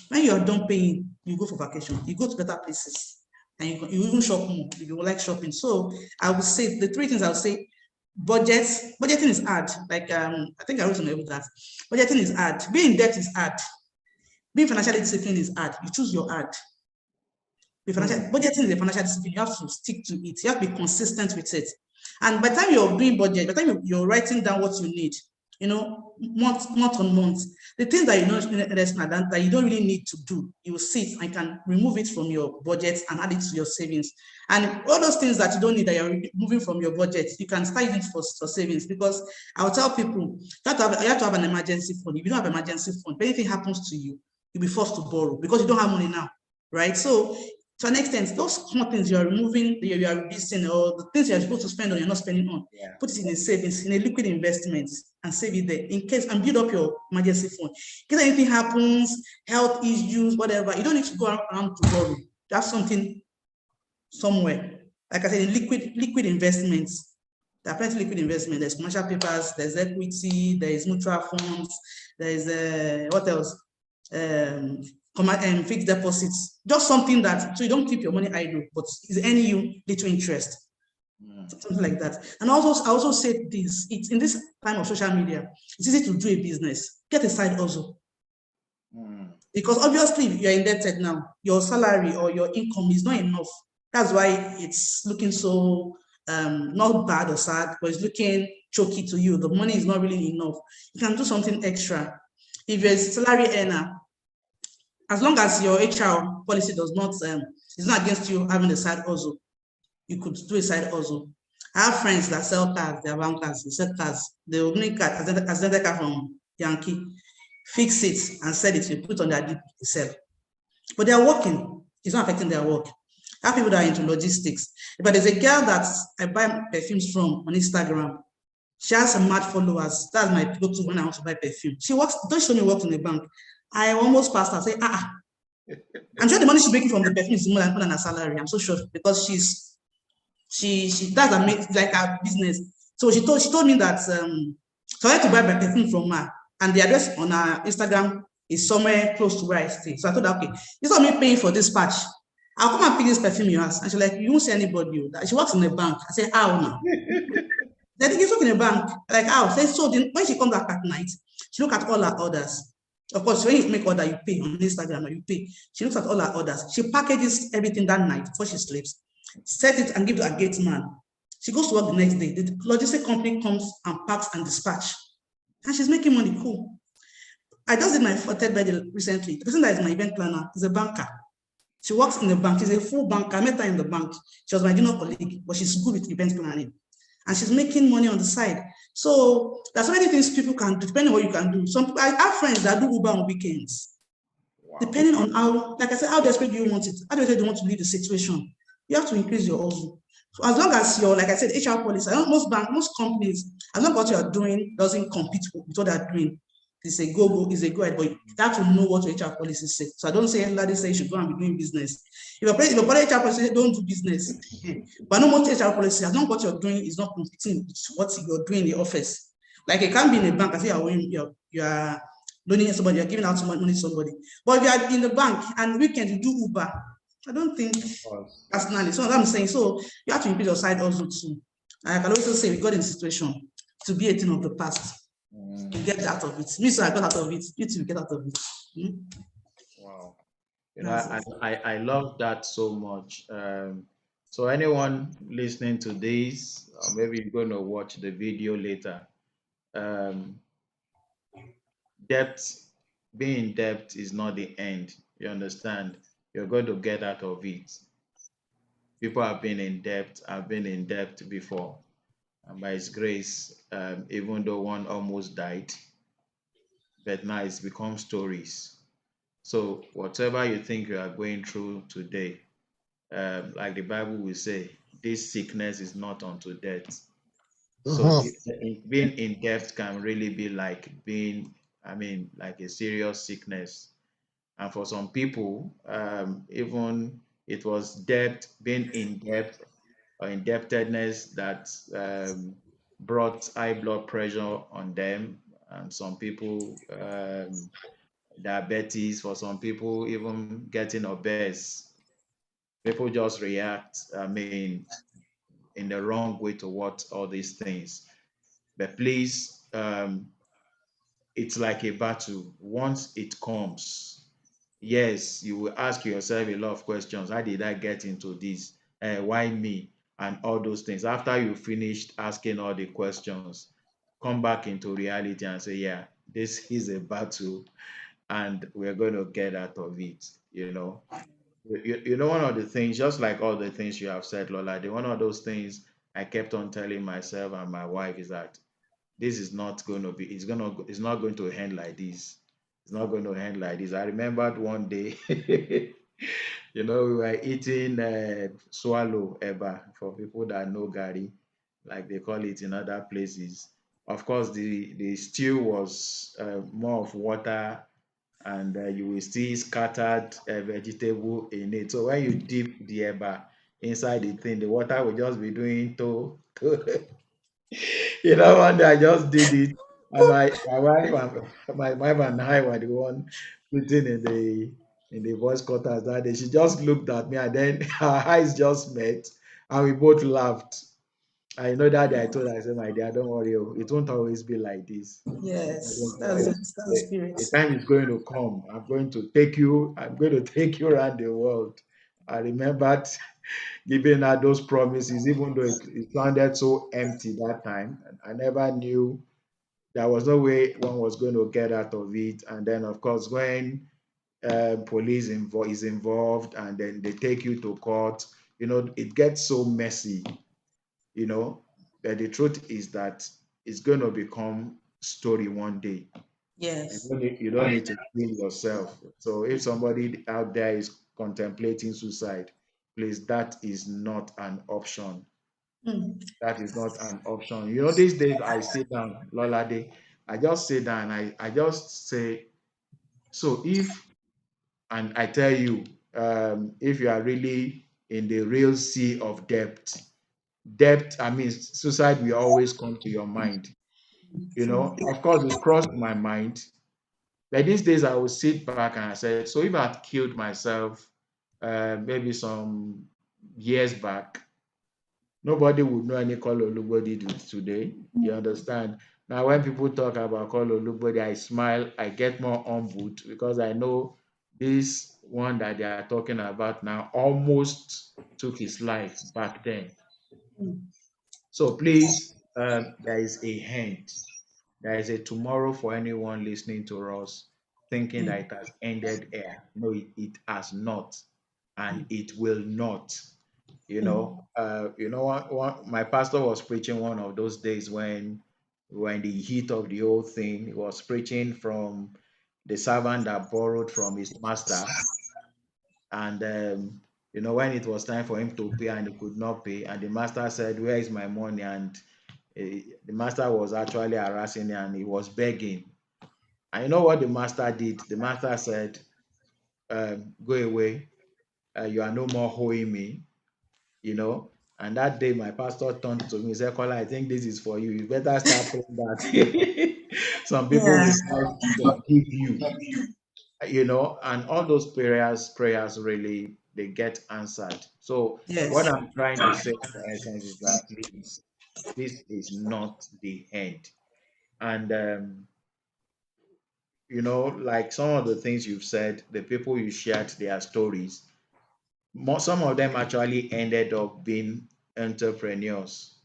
When you are done paying, you go for vacation. You go to better places. And you even shop more if you like shopping. So I would say the three things I would say: budgeting is hard. Like I think I wrote on that. Budgeting is hard. Being in debt is hard. Being financially disciplined is hard. You choose your hard. Budgeting is a financial discipline. You have to stick to it. You have to be consistent with it. And by the time you're doing budget, by the time you're writing down what you need, month on month, the things that that you don't really need to do, you will sit and can remove it from your budget and add it to your savings. And all those things that you don't need that you're moving from your budget, you can start using for savings. Because I will tell people that you have to have an emergency fund. If you don't have an emergency fund, if anything happens to you, you'll be forced to borrow because you don't have money now, right? So to an extent, those small things you are removing, you are reducing, or the things you are supposed to spend on, you're not spending on, put it in a savings, in a liquid investment, and save it there in case, and build up your emergency fund. In case anything happens, health issues, whatever, you don't need to go around to borrow. That's something somewhere. Like I said, in liquid investments, there are plenty of liquid investment. There's commercial papers, there's equity, there is mutual funds, there's what else? Fixed deposits, just something that, so you don't keep your money idle, but is earning you little interest, something like that. And I also said this: it's in this time of social media, it's easy to do a business, get a side hustle, because obviously you're indebted now, your salary or your income is not enough. That's why it's looking so not bad or sad, but it's looking choky to you. The money is not really enough. You can do something extra. If you're a salary earner, as long as your HR policy does not, it's not against you having a side hustle, you could do a side hustle. I have friends that sell cars, they are bankers, they sell cars, they will make cars, accidental car from Yankee, fix it and sell it, you put on their deep, sell. But they are working, it's not affecting their work. I have people that are into logistics. But there's a girl that I buy perfumes from on Instagram. She has some mad followers. That's my go-to when I want to buy perfume. She works, don't she only work in the bank? I almost passed her, say, I'm sure the money she's making from the perfume is more than her salary. I'm so sure because she that's like her business. So she told me that so I had to buy my perfume from her, and the address on her Instagram is somewhere close to where I stay. So I told her, okay, it's not me paying for this patch. I'll come and pick this perfume you ask. And she's like, you won't see anybody. She works in the bank. I said, how now? Then he's working in a bank. Like how? So then when she comes back at night, she look at all her orders. Of course, when you make order, you pay on Instagram or you pay. She looks at all her orders. She packages everything that night before she sleeps, set it and give it to her gate man. She goes to work the next day. The logistic company comes and packs and dispatch. And she's making money. Cool. I just did my third birthday recently. The person that is my event planner is a banker. She works in the bank. She's a full banker. I met her in the bank. She was my junior colleague, but she's good with event planning. And she's making money on the side. So there's so many things people can do, depending on what you can do. Some people, I have friends that do Uber on weekends. Wow. Depending on how, like I said, how desperate do you want it? How desperate do you want to leave the situation? You have to increase your hustle. So as long as you're, like I said, HR policy, I know most companies, as long as what you're doing doesn't compete with what they're doing, it's a go, it's a go ahead, but you have to know what your HR policy says. So I don't say anybody say you should go and be doing business. If your HR policy don't do business, but no more HR policy, as long as what you're doing is not competing with what you're doing in the office. Like you can't be in a bank, I say you're loaning somebody, you're giving out some money to somebody. But if you are in the bank and weekend you do Uber, I don't think personally. So what I'm saying, so you have to increase your side hustle too. I can also say we got in the situation to be a thing of the past. You get out of it. Me too, I got out of it. You too, get out of it. Wow. You know, I love that so much. So anyone listening to this, or maybe you're going to watch the video later, um, debt, being in debt is not the end. You understand? You're going to get out of it. People have been in debt. I've been in debt before. And by His grace, even though one almost died, but now it's become stories. So whatever you think you are going through today, like the Bible will say, this sickness is not unto death. So being in debt can really be like being, I mean, like a serious sickness. And for some people, even it was debt, being in debt or indebtedness that brought high blood pressure on them. And some people, diabetes, for some people, even getting obese. People just react, I mean, in the wrong way to what all these things. But please, it's like a battle. Once it comes, yes, you will ask yourself a lot of questions. How did I get into this? Why me? And all those things. After you finished asking all the questions, come back into reality and say, yeah, this is a battle and we're going to get out of it, you know. You know, one of the things, just like all the things you have said, Lola, one of those things I kept on telling myself and my wife is that this is not going to be, it's not going to end like this. It's not going to end like this. I remembered one day, you know, we were eating swallow eba for people that know Gary, like they call it in other places. Of course, the stew was more of water and you will see scattered vegetable in it. So when you dip the eba inside the thing, the water will just be doing to you know, one day I just did it, and my wife and I were the one sitting in the voice quarters that day. She just looked at me, and then our eyes just met, and we both laughed. I know that day I told her, I said, my dear, don't worry, oh, it won't always be like this. Yes, Don't that's worry. it. That's the spirit. The time is going to come. I'm going to take you around the world. I remembered giving her those promises, even though it sounded so empty that time. I never knew there was no way one was going to get out of it. And then, of course, when police is involved and then they take you to court, you know, it gets so messy, you know. But the truth is that it's going to become story one day. Yes. You don't need to kill yourself. So if somebody out there is contemplating suicide, please, that is not an option. Mm. That is not an option. You know, these days I sit down, Lolade, I just sit down, I just say, so if, and I tell you, if you are really in the real sea of debt, I mean, suicide will always come to your mind. You True. know, of course, it crossed my mind. Like these days, I will sit back and I said, so if I'd killed myself, maybe some years back, nobody would know any Kola Olugbodi today. You understand? Now, when people talk about Kola Olugbodi, I smile, I get more humbled because I know this one that they are talking about now almost took his life back then. Mm. So please, there is a hand. There is a tomorrow for anyone listening to us thinking that Mm. it has ended here. No, it has not, and Mm. it will not. Mm. What my pastor was preaching one of those days when the heat of the whole thing, he was preaching from the servant that borrowed from his master, and when it was time for him to pay and he could not pay, and the master said, "Where is my money?" And the master was actually harassing him and he was begging. And you know what the master did? The master said, "Go away. You are no more owing me." you know. And that day, my pastor turned to me and said, Kola, I think this is for you. You better start praying that some people Yeah. will now forgive you, and all those prayers really, they get answered. So what Yes. I'm trying to say, in essence, is that please, this is not the end. And, like some of the things you've said, the people you shared their stories, some of them actually ended up being entrepreneurs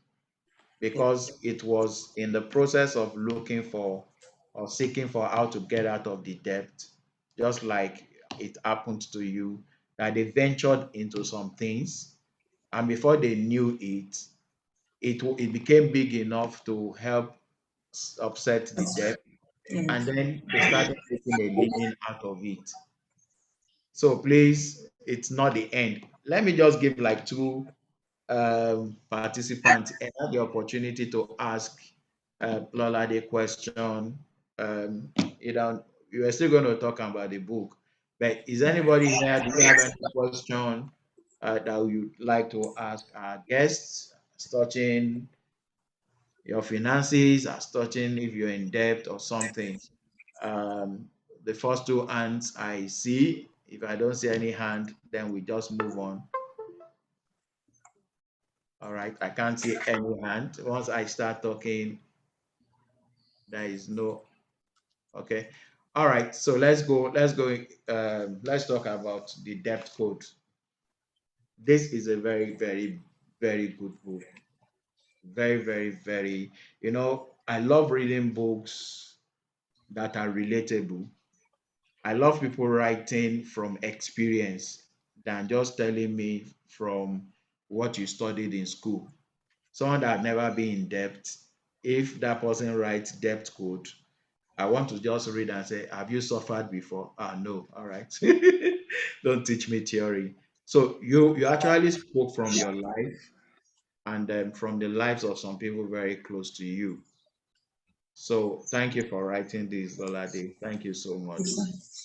Yes. because it was in the process of looking for or seeking for how to get out of the debt, just like it happened to you, that they ventured into some things, and before they knew it, it became big enough to help offset the debt, and Yes. then they started making a living out of it. So please, it's not the end. Let me just give like two participants had the opportunity to ask Lola the question. Um, you are still going to talk about the book, but is anybody here? Do you have any question that you'd like to ask our guests, as touching your finances, as touching if you're in debt or something? Um, the first two hands I see. If I don't see any hand, then we just move on. All right, I can't see any hand. Once I start talking, there is no. Okay. All right. So let's go. Let's go. Let's talk about the debt code. This is a very, very, very good book. Very, very, very. I love reading books that are relatable. I love people writing from experience than just telling me from what you studied in school. Someone that had never been in debt, if that person writes debt code, I want to just read and say, have you suffered before? Ah, no. All right. Don't teach me theory. So you actually spoke from your life and from the lives of some people very close to you. So thank you for writing this, Lolade. Thank you so much.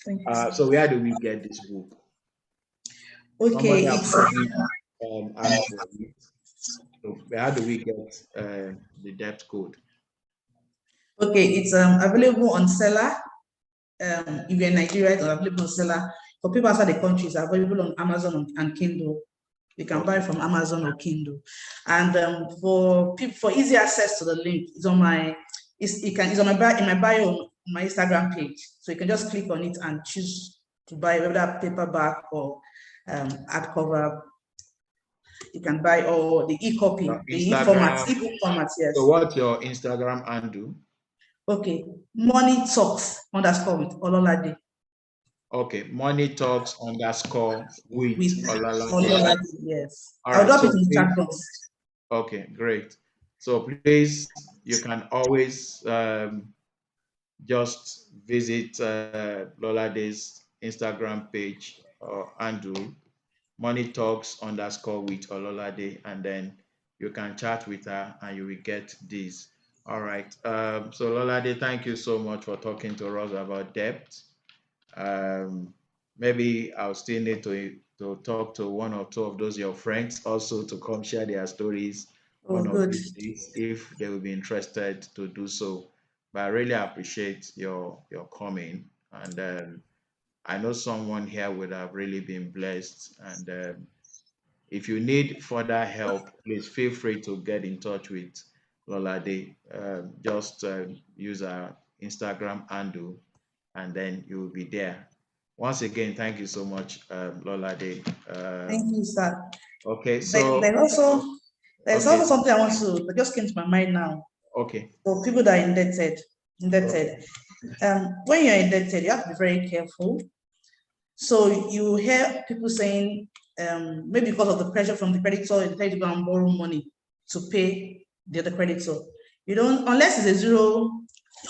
Thank you, sir. So where do we get this book? Somebody Okay, has it's already asked for it. So how do we get the debt code? it's available on seller. If you're in Nigeria, it's available on seller. For people outside the country, it's available on Amazon and Kindle. You can buy Okay. from Amazon or Kindle. And for people, for easy access to the link, it's on my bio, in my bio on my Instagram page. So you can just click on it and choose to buy whether paperback or hardcover. You can buy or the e-copy, Your the e-format, Instagram. e-book format, So yes. what's your Instagram handle? Okay, money talks underscore with Ololade. Okay, money talks underscore with With Ololade. Ololade, yes. All I'll right, drop it so in the chat please, box. okay, great. So please, you can always just visit Lolade's Instagram page or handle Money Talks underscore with Ololade, and then you can chat with her and you will get this. All right. So Lolade, thank you so much for talking to us about debt. Um, Maybe I'll still need to talk to one or two of those your friends also to come share their stories Oh, one of good. these days if they will be interested to do so. But I really appreciate your coming, and I know someone here would have really been blessed. And if you need further help, please feel free to get in touch with Lolade. Just use our Instagram handle and then you will be there. Once again, thank you so much, Lolade. Thank you, sir. Okay, There, so, there's also okay, something I want to that just came to my mind now. okay, For people that are indebted, okay, indebted. When you're indebted, you have to be very careful. So you hear people saying, maybe because of the pressure from the creditor, they tell you to go and borrow money to pay the other creditor. You don't, unless it's a zero,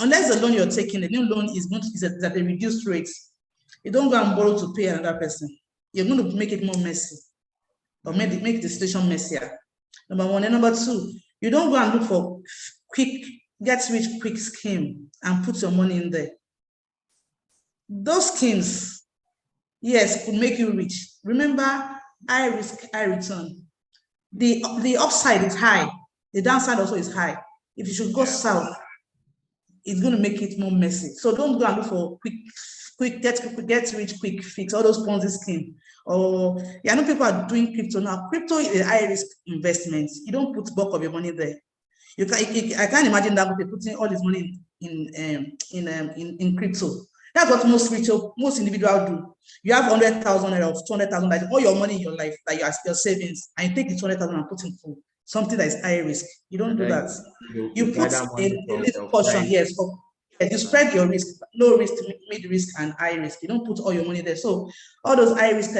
unless the loan you're taking, the new loan is at a reduced rate. You don't go and borrow to pay another person. You're going to make it more messy or mm, make the situation messier. Number one. And number two, you don't go and look for quick, get rich quick scheme and put your money in there. Those schemes, yes, could make you rich. Remember, high risk, high return. The upside is high, the downside also is high. If you should go yeah, south, it's going to make it more messy. So don't go and look for get rich quick fix, all those Ponzi scheme. Or yeah, I know people are doing crypto now. Crypto is a high risk investment. You don't put bulk of your money there. I can't imagine that people putting all this money in crypto. That's what most individuals do. You have 100,000 or 200,000, all your money in your life, like your savings, and you take the 200,000 and put in for something that is high risk. You don't and do then that. you You put gather money a from little your portion, friends. yes, you spread your risk, low risk, mid risk, and high risk. You don't put all your money there. So all those high risk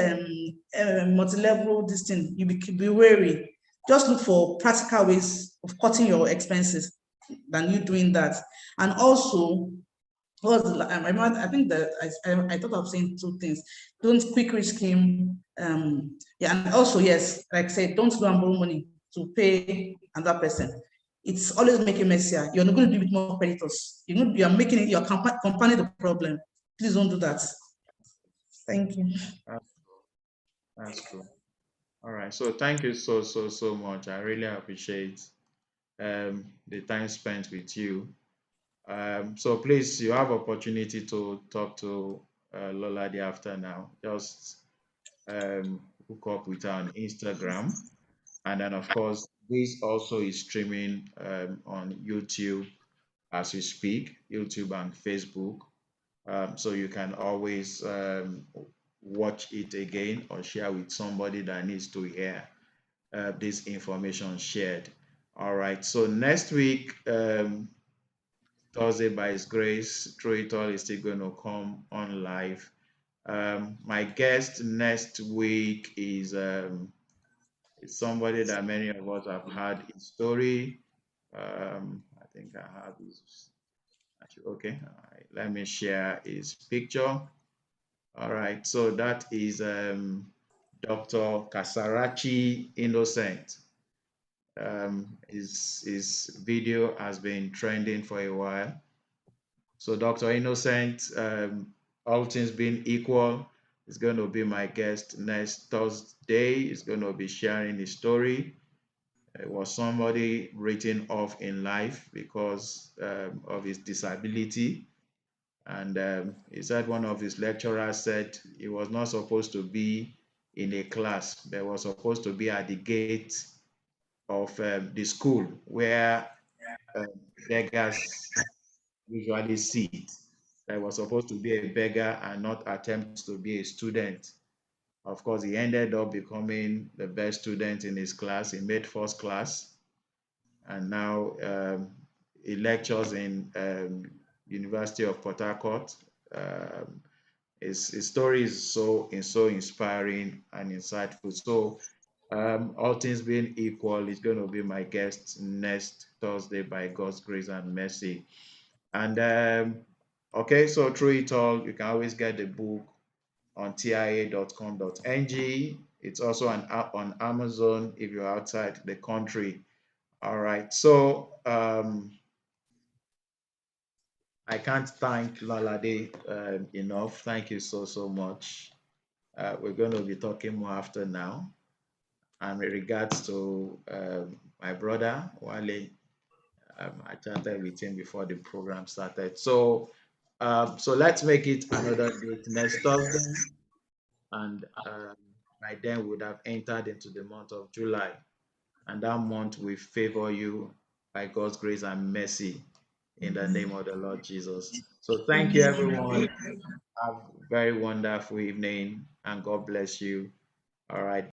multi-level this thing, be wary. Just look for practical ways of cutting your expenses than you doing that. And also, I think that I thought of saying two things. Don't quick rich scheme. Yeah, and also yes, like I said, don't go and borrow money to pay another person. It's always making messier. You're not going to do it with more creditors. You're making it your company the problem. Please don't do that. Thank you. That's, that's true. All right. So thank you so much. I really appreciate the time spent with you. So please, you have opportunity to talk to Lolade after now. Just hook up with her on Instagram. And then, of course, this also is streaming on YouTube as we speak, YouTube and Facebook. So you can always watch it again or share with somebody that needs to hear this information shared. All right. So next week, Thursday, by His grace, through it all, is still going to come on live. My guest next week is somebody that many of us have had his story. I think I have his. Actually, okay, all right. Let me share his picture. All right, so that is Dr. Kasarachi Innocent. His video has been trending for a while. So Dr. Innocent, all things being equal, is going to be my guest next Thursday. He's going to be sharing his story. It was somebody written off in life because of his disability. And he said one of his lecturers said he was not supposed to be in a class. They were supposed to be at the gate of the school where um, beggars usually sit. That was supposed to be a beggar and not attempt to be a student. Of course, he ended up becoming the best student in his class. He made first class, and now he lectures in University of Port Harcourt. Um, his story is so inspiring and insightful. So, all things being equal, he's going to be my guest next Thursday by God's grace and mercy. And Okay, so through it all, you can always get the book on tia.com.ng. It's also an app on Amazon if you're outside the country. All right, so I can't thank Lolade enough. Thank you so much. We're going to be talking more after now. And with regards to my brother Wale, I chatted with him before the program started. So let's make it another date next Thursday, and by then we would have entered into the month of July, and that month will favor you by God's grace and mercy in the name of the Lord Jesus. So thank you, everyone. Have a very wonderful evening, and God bless you. All right.